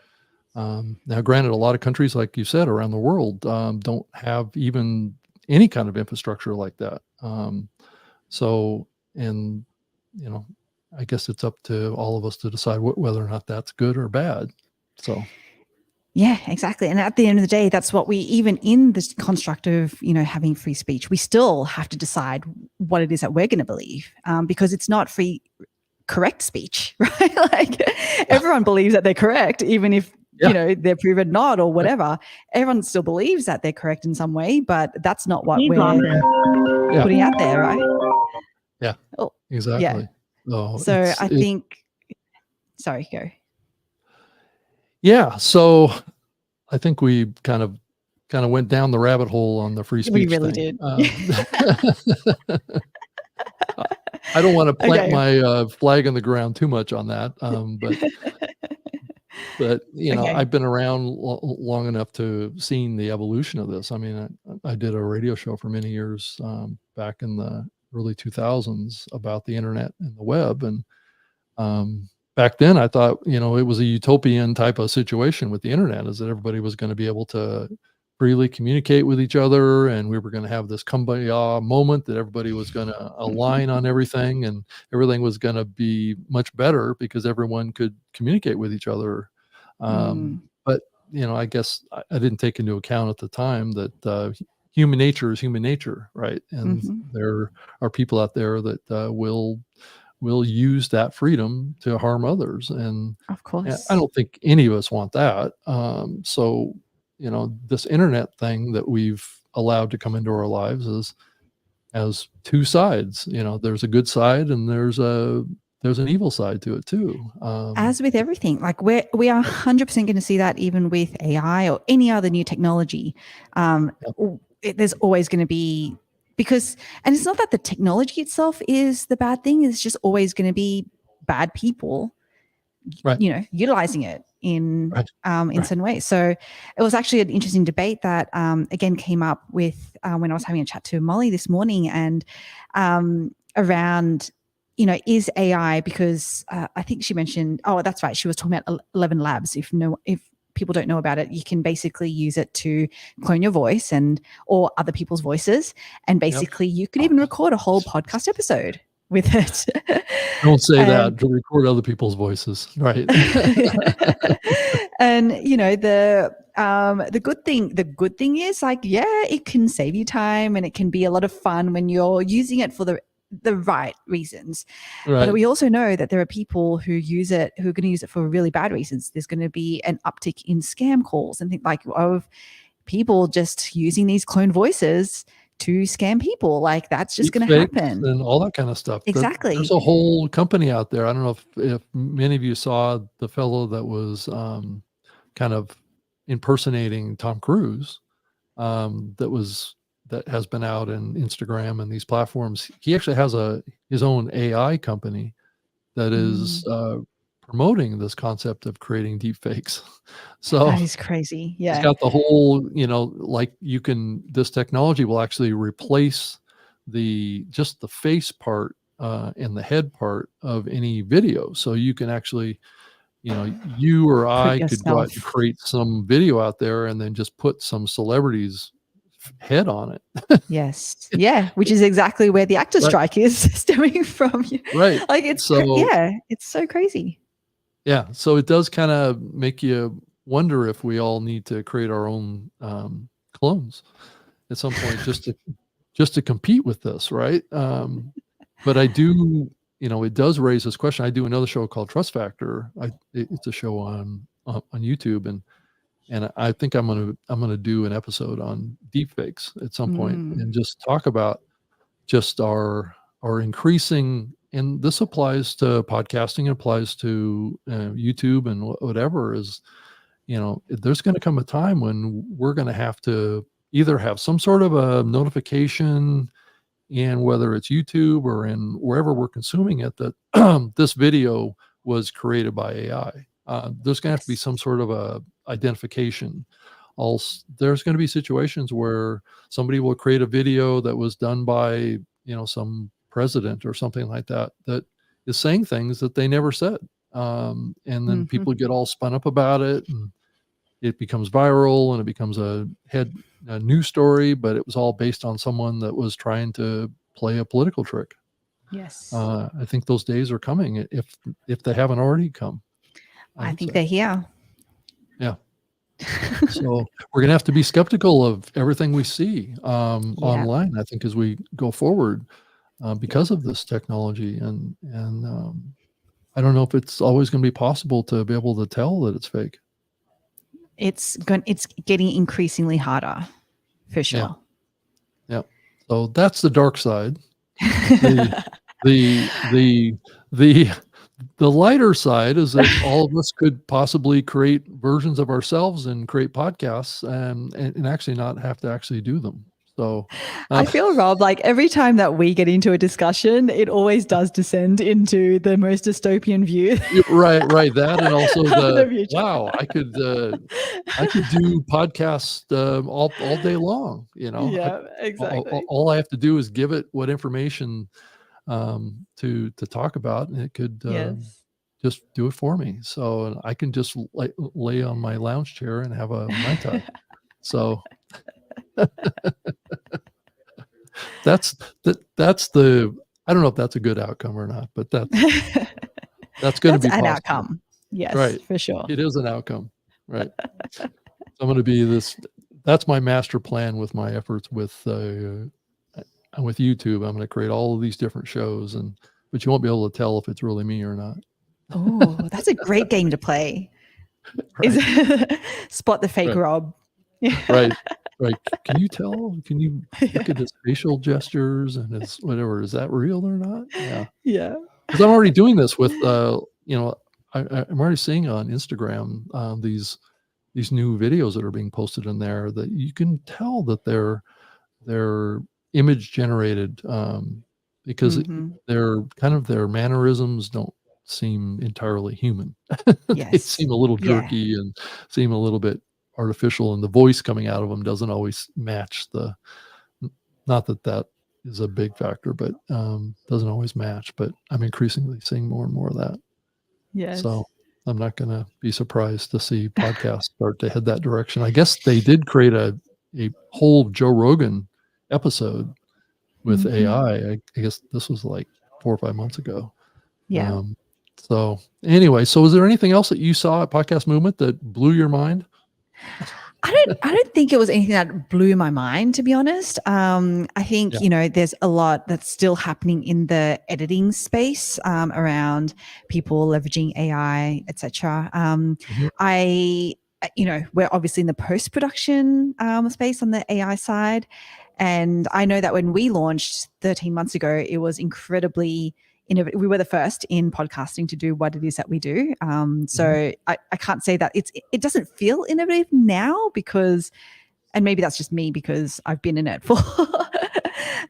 Now, granted, a lot of countries, like you said, around the world don't have even any kind of infrastructure like that. I guess it's up to all of us to decide whether or not that's good or bad. So. Yeah, exactly. And at the end of the day, that's what even in this construct of, having free speech, we still have to decide what it is that we're going to believe, because it's not free, correct speech, right? Like everyone believes that they're correct, even if, they're proven not or whatever. Everyone still believes that they're correct in some way, but that's not what we're putting out there, right? Yeah, exactly. Yeah. So I think, sorry, go. Yeah, so I think we kind of went down the rabbit hole on the free speech. We really thing. did. I don't want to plant my flag in the ground too much on that, but I've been around long enough to seen the evolution of this. I mean, I did a radio show for many years back in the early 2000s about the internet and the web, and back then I thought, it was a utopian type of situation with the internet, is that everybody was going to be able to freely communicate with each other, and we were going to have this kumbaya moment that everybody was going to align on everything, and everything was going to be much better because everyone could communicate with each other. But I guess I didn't take into account at the time that human nature is human nature, right? And there are people out there that will use that freedom to harm others, and of course, I don't think any of us want that. So this internet thing that we've allowed to come into our lives has two sides. There's a good side and there's an evil side to it too. As with everything, like we are 100% going to see that even with AI or any other new technology. There's always going to be, and it's not that the technology itself is the bad thing. It's just always going to be bad people, right, utilizing it. in certain ways. So it was actually an interesting debate that again came up with when I was having a chat to Molly this morning, and around, you know, is AI, because I think she mentioned, oh, that's right, she was talking about 11 Labs. If people don't know about it, you can basically use it to clone your voice or other people's voices, and basically you could even record a whole podcast episode with it. Don't say that, to record other people's voices, right? And you know, the good thing is, like, yeah, it can save you time and it can be a lot of fun when you're using it for the right reasons. Right. But we also know that there are people who use it, who are going to use it for really bad reasons. There's going to be an uptick in scam calls and things like of people just using these cloned voices to scam people. Like, that's just going to happen. And all that kind of stuff. Exactly. There's a whole company out there. I don't know if many of you saw the fellow that was kind of impersonating Tom Cruise, that has been out in Instagram and these platforms. He actually has his own AI company that is promoting this concept of creating deep fakes. So that is crazy. Yeah. He's got the whole, you know, like this technology will actually replace just the face part and the head part of any video. So you can actually, you know, you or I could go out and create some video out there and then just put some celebrities' head on it. Yes. Yeah. Which is exactly where the actor strike is stemming from. Right. Like, it's it's so crazy. Yeah. So it does kind of make you wonder if we all need to create our own clones at some point, just to compete with this, right? But I do, you know, it does raise this question. I do another show called Trust Factor. It's a show on YouTube, and I think I'm gonna do an episode on deepfakes at some point and just talk about just our increasing. And this applies to podcasting, it applies to YouTube and whatever. Is, you know, there's going to come a time when we're going to have to either have some sort of a notification, and whether it's YouTube or in wherever we're consuming it, that this video was created by AI. There's going to have to be some sort of a identification. There's going to be situations where somebody will create a video that was done by, you know, some president or something like that is saying things that they never said. And then people get all spun up about it, and it becomes viral, and it becomes a news story, but it was all based on someone that was trying to play a political trick. Yes. I think those days are coming, if they haven't already come. I think they're here. Yeah. So we're going to have to be skeptical of everything we see online, I think, as we go forward, because of this technology. And I don't know if it's always going to be possible to be able to tell that it's fake. It's getting increasingly harder, for sure. Yeah. So that's the dark side. The lighter side is that all of us could possibly create versions of ourselves and create podcasts and actually not have to actually do them. So I feel, Rob, like every time that we get into a discussion, it always does descend into the most dystopian view. Right. That, and also wow, I could do podcasts all day long. You know, yeah, exactly. All I have to do is give it what information to talk about, and it could just do it for me. So I can just lay on my lounge chair and have a Mai Tai. So that's the, I don't know if that's a good outcome or not, but that's going to be an possible. Outcome. Yes, right. For sure. It is an outcome. Right. So I'm going to be that's my master plan with my efforts with YouTube. I'm going to create all of these different shows, but you won't be able to tell if it's really me or not. Oh, that's a great game to play. Right. Spot the fake Rob. Right. Can you tell? Can you look at his facial gestures and his whatever? Is that real or not? Yeah. Yeah. Because I'm already doing this with, you know, I'm already seeing on Instagram these new videos that are being posted in there that you can tell that they're image generated, because their mannerisms don't seem entirely human. They Yes. seem a little Yeah. jerky and seem a little bit artificial, and the voice coming out of them doesn't always match the not that that is a big factor, but, doesn't always match, but I'm increasingly seeing more and more of that. So, Yes. I'm not gonna be surprised to see podcasts start to head that direction. I guess they did create a whole Joe Rogan episode with Mhm. AI. I guess this was, like, 4 or 5 months ago. Yeah. Um, so, anyway, so is there anything else that you saw at Podcast Movement that blew your mind? I don't think it was anything that blew my mind, to be honest. I think, Yeah. there's a lot that's still happening in the editing space, around people leveraging AI, etc. Mhm. We're obviously in the post-production space on the AI side. And I know that when we launched 13 months ago, it was incredibly innovative. We were the first in podcasting to do what it is that we do. Mhm. So I can't say that it doesn't feel innovative now because, and maybe that's just me because I've been in it for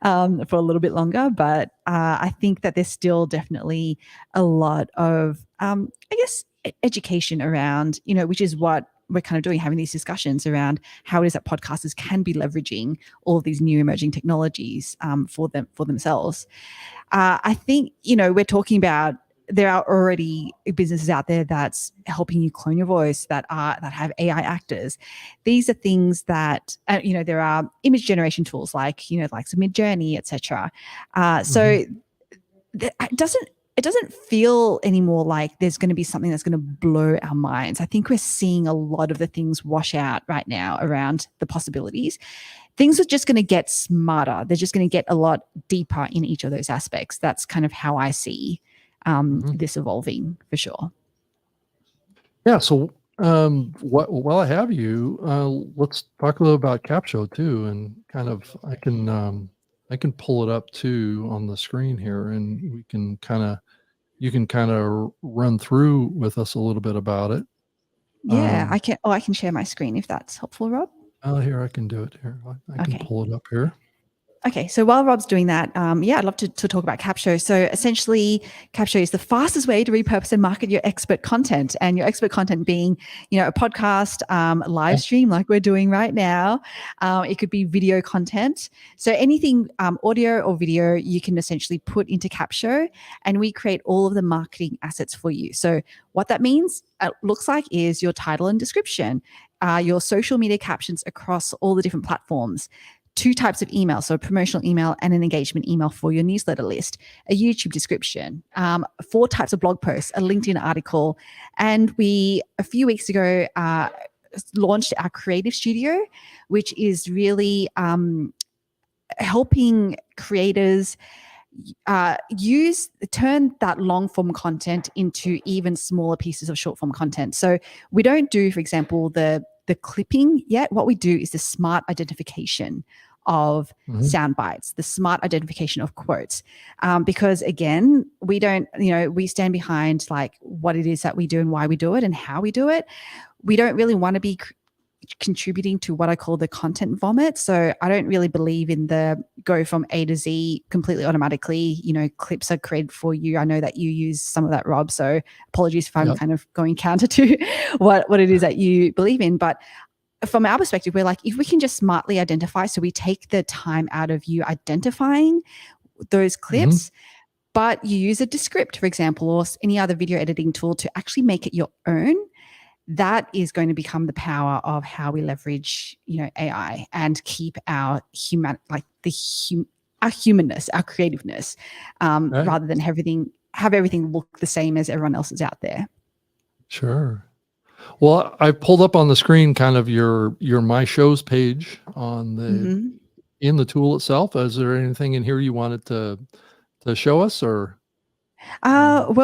a little bit longer. But I think that there's still definitely a lot of, I guess, education around, which is what we're kind of doing, having these discussions around how it is that podcasters can be leveraging all of these new emerging technologies for themselves. I think, we're talking about there are already businesses out there that's helping you clone your voice that have AI actors. These are things that there are image generation tools like like some Midjourney, etc. Mhm. So it doesn't feel anymore like there's going to be something that's going to blow our minds. I think we're seeing a lot of the things wash out right now around the possibilities. Things are just going to get smarter. They're just going to get a lot deeper in each of those aspects. That's kind of how I see Mhm. this evolving for sure. Yeah, so, while I have you, let's talk a little about Capsho too, and kind of I can pull it up too on the screen here, and we can kinda you can kinda run through with us a little bit about it. Yeah, Um, I can share my screen if that's helpful, Rob. Here, I can do it here. I can Okay. pull it up here. Okay, so while Rob's doing that, I'd love to talk about Capsho. So essentially, Capsho is the fastest way to repurpose and market your expert content, and your expert content being, a podcast, live Yeah. stream like we're doing right now. It could be video content. So anything audio or video, you can essentially put into Capsho, and we create all of the marketing assets for you. So what that means, looks like, is your title and description, your social media captions across all the different platforms, 2 types of email, so a promotional email and an engagement email for your newsletter list, a YouTube description, 4 types of blog posts, a LinkedIn article. And we, a few weeks ago, launched our creative studio, which is really helping creators turn that long form content into even smaller pieces of short form content. So we don't do, for example, the clipping yet. What we do is the smart identification of Mhm. sound bites, the smart identification of quotes, because again, we don't, we stand behind like what it is that we do and why we do it and how we do it. We don't really want to be contributing to what I call the content vomit. So I don't really believe in the go from A to Z completely automatically. Clips are created for you. I know that you use some of that, Rob. So apologies if I'm Yep. kind of going counter to what it is that you believe in. But from our perspective, we're like, if we can just smartly identify, so we take the time out of you identifying those Mhm. clips, but you use a Descript, for example, or any other video editing tool to actually make it your own. That is going to become the power of how we leverage, AI and keep our our humanness, our creativeness, Right. rather than have everything look the same as everyone else's out there. Sure. Well, I pulled up on the screen kind of your My Shows page on the Mm-hmm. in the tool itself. Is there anything in here you wanted to show us or, um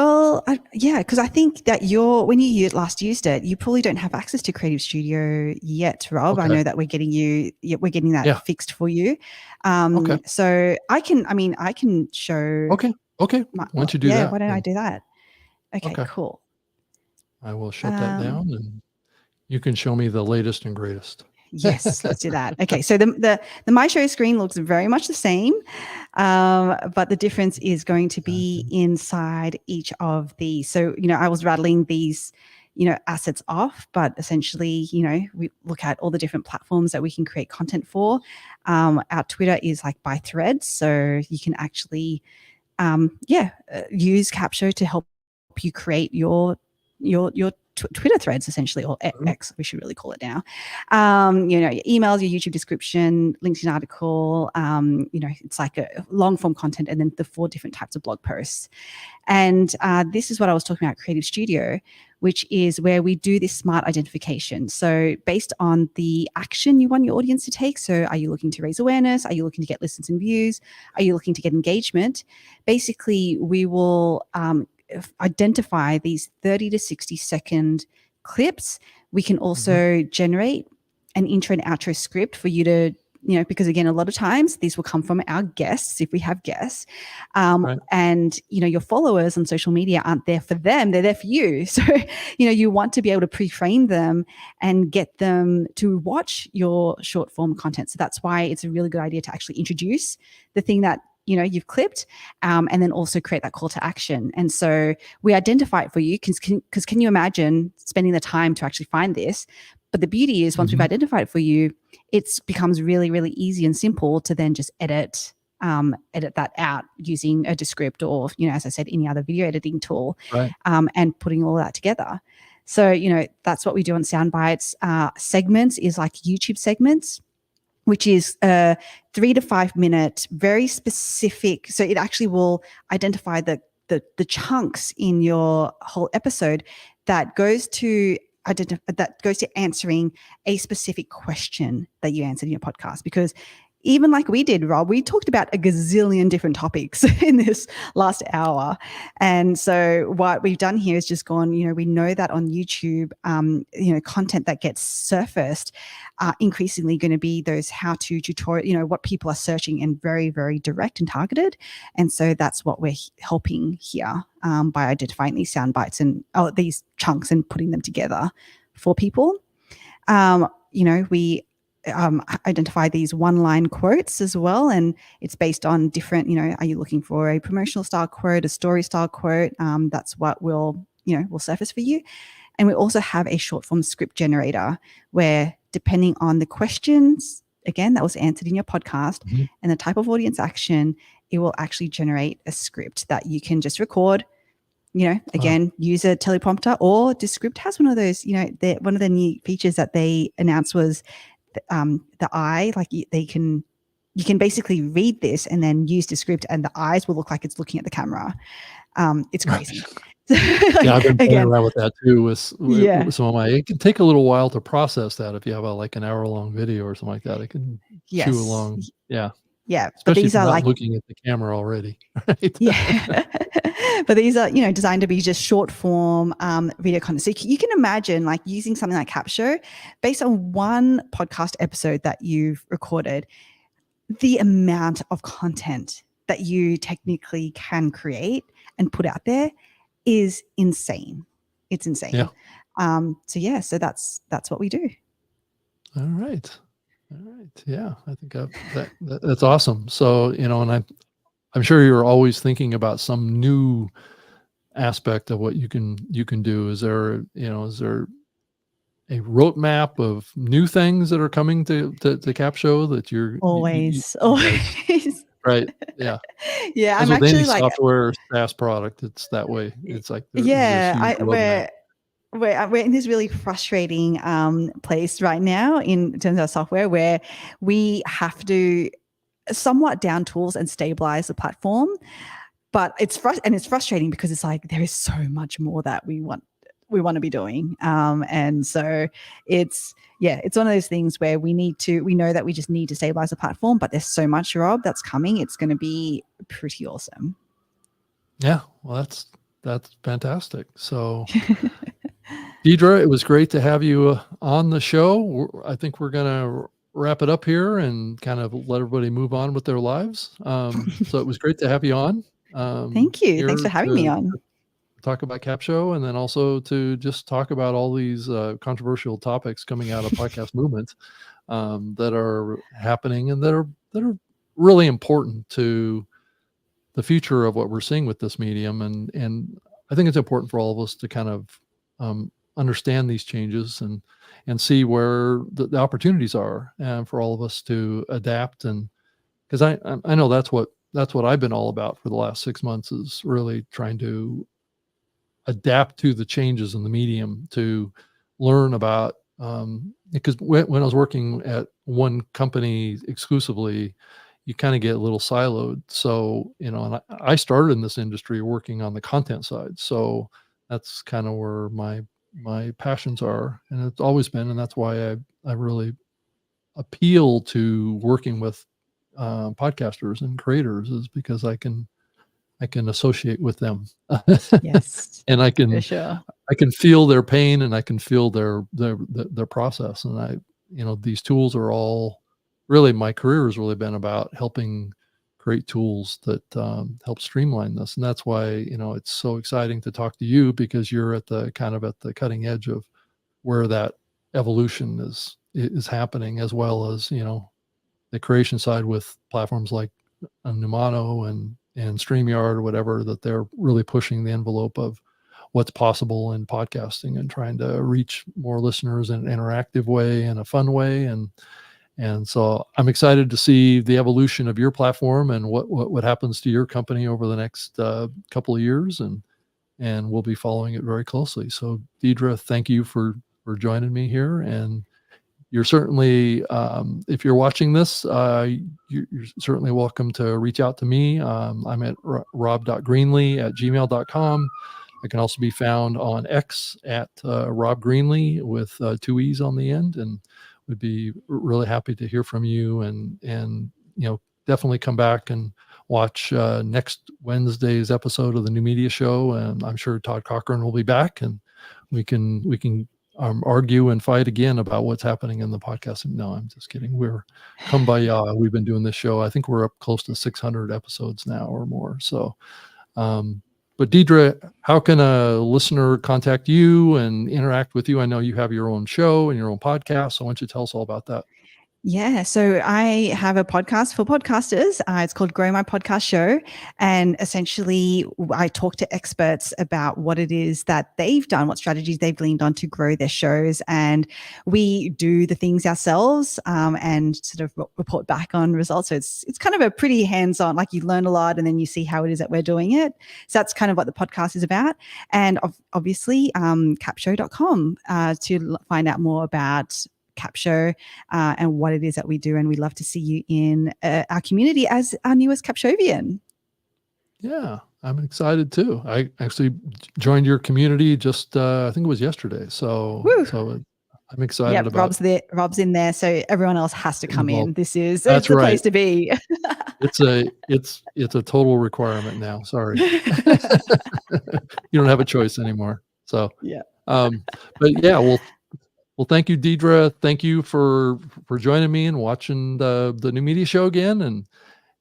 Yeah, because I think that when you last used it, you probably don't have access to Creative Studio yet, Rob. I okay. know that we're getting that Yeah. fixed for you. Okay. So I can show Okay. Okay. my, Why don't you do yeah, that why don't I then? do that? Okay, Okay. cool. I will shut that Um, down and you can show me the latest and greatest. yes, let's do that. Okay, so the My Show screen looks very much the same. But the difference is going to be inside each of these. So, I was rattling these, assets off, but essentially, we look at all the different platforms that we can create content for. Our Twitter is like by threads. So you can actually, use Capsho to help you create your Twitter threads, essentially, or X, we should really call it now. Your emails, your YouTube description, LinkedIn article, it's like a long form content, and then the 4 different types of blog posts. And this is what I was talking about, Creative Studio, which is where we do this smart identification. So based on the action you want your audience to take, so are you looking to raise awareness? Are you looking to get listens and views? Are you looking to get engagement? Basically, we will identify these 30 to 60 second clips. We can also generate an intro and outro script for you to, because again, a lot of times these will come from our guests, if we have guests. And, your followers on social media aren't there for them, they're there for you. So, you want to be able to pre-frame them and get them to watch your short form content. So that's why it's a really good idea to actually introduce the thing that you've clipped, and then also create that call to action. And so we identify it for you because can you imagine spending the time to actually find this? But the beauty is once we've identified it for you, it becomes really, really easy and simple to then just edit that out using a Descript or, as I said, any other video editing tool, and putting all that together. So, that's what we do on Soundbites. Segments is like YouTube segments, which is a 3 to 5 minute, very specific. So it actually will identify the chunks in your whole episode that goes to answering a specific question that you answered in your podcast. Because even like we did, Rob, we talked about a gazillion different topics in this last hour. And so what we've done here is just gone, we know that on YouTube, content that gets surfaced are increasingly going to be those how-to tutorial, what people are searching, and very, very direct and targeted. And so that's what we're helping here by identifying these sound bites and these chunks and putting them together for people. We identify these one-line quotes as well, and it's based on different, are you looking for a promotional style quote, a story style quote? That's what will surface for you. And we also have a short form script generator where, depending on the questions, again, that was answered in your podcast, and the type of audience action, it will actually generate a script that you can just record. Again, use a teleprompter, or Descript has one of those, one of the new features that they announced was the eye, like you can basically read this and then use Descript, and the eyes will look like it's looking at the camera. It's crazy. I've been playing around with that too with some of my. It can take a little while to process that if you have an hour-long video or something like that. It can chew along. Yeah. Especially but these are looking at the camera already. Right? Yeah. But these are, designed to be just short form video content. So you can imagine using something like Capsho based on one podcast episode that you've recorded, the amount of content that you technically can create and put out there is insane. It's insane. Yeah. So that's what we do. All right. Yeah, I think that's awesome. So, and I'm sure you're always thinking about some new aspect of what you can do. Is there a roadmap of new things that are coming to Capsho that you're always. Right. Yeah. Yeah. As I'm actually software SaaS product, it's that way. It's like we're in this really frustrating place right now in terms of our software, where we have to somewhat down tools and stabilize the platform. But it's frustrating because it's like there is so much more that we want to be doing. And so it's one of those things where we know that we just need to stabilize the platform, but there's so much, Rob, that's coming. It's going to be pretty awesome. Yeah. Well, that's fantastic. So Deirdre, it was great to have you on the show. I think we're going to wrap it up here and kind of let everybody move on with their lives. So it was great to have you on. Thank you. Thanks for having me on. Talk about Capsho, and then also to just talk about all these controversial topics coming out of podcast movement that are happening and that are really important to the future of what we're seeing with this medium. And I think it's important for all of us to kind of understand these changes and see where the opportunities are, and for all of us to adapt. And because I know that's what I've been all about for the last 6 months, is really trying to adapt to the changes in the medium, to learn about, because when I was working at one company exclusively, you kind of get a little siloed. So, and I started in this industry working on the content side. So that's kind of where my passions are, and it's always been. And that's why I really appeal to working with podcasters and creators, is because I can associate with them. Yes, And for sure. I can feel their pain, and I can feel their process. And these tools are all really, my career has really been about helping create tools that help streamline this. And that's why, it's so exciting to talk to you, because you're at the cutting edge of where that evolution is happening, as well as, the creation side with platforms like Numano and StreamYard or whatever, that they're really pushing the envelope of what's possible in podcasting and trying to reach more listeners in an interactive way and a fun way. And so I'm excited to see the evolution of your platform and what happens to your company over the next couple of years, and we'll be following it very closely. So Deirdre, thank you for joining me here. And you're certainly, if you're watching this, you're certainly welcome to reach out to me. I'm at rob.greenlee@gmail.com. I can also be found on X at Rob Greenlee with 2 E's on the end, and would be really happy to hear from you. And definitely come back and watch next Wednesday's episode of the New Media Show, and I'm sure Todd Cochran will be back, and we can argue and fight again about what's happening in the podcasting. No, I'm just kidding. We're kumbaya. We've been doing this show. I think we're up close to 600 episodes now or more. So, but Deirdre, how can a listener contact you and interact with you? I know you have your own show and your own podcast. So why don't you tell us all about that? Yeah, so I have a podcast for podcasters. It's called Grow My Podcast Show. And essentially, I talk to experts about what it is that they've done, what strategies they've leaned on to grow their shows. And we do the things ourselves and sort of report back on results. So it's kind of a pretty hands-on, like you learn a lot and then you see how it is that we're doing it. So that's kind of what the podcast is about. And obviously, capsho.com to find out more about Capsho and what it is that we do. And we'd love to see you in our community as our newest Capshovian. Yeah, I'm excited too. I actually joined your community just, I think it was yesterday. So I'm excited about. Rob's in there. So everyone else has to come in. This is That's the right. place to be. It's a total requirement now. Sorry. You don't have a choice anymore. So, yeah. But yeah, well, thank you, Deirdre. Thank you for joining me and watching the New Media Show again.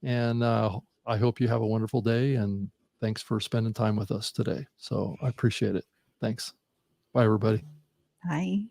And I hope you have a wonderful day. And thanks for spending time with us today. So I appreciate it. Thanks. Bye, everybody. Bye.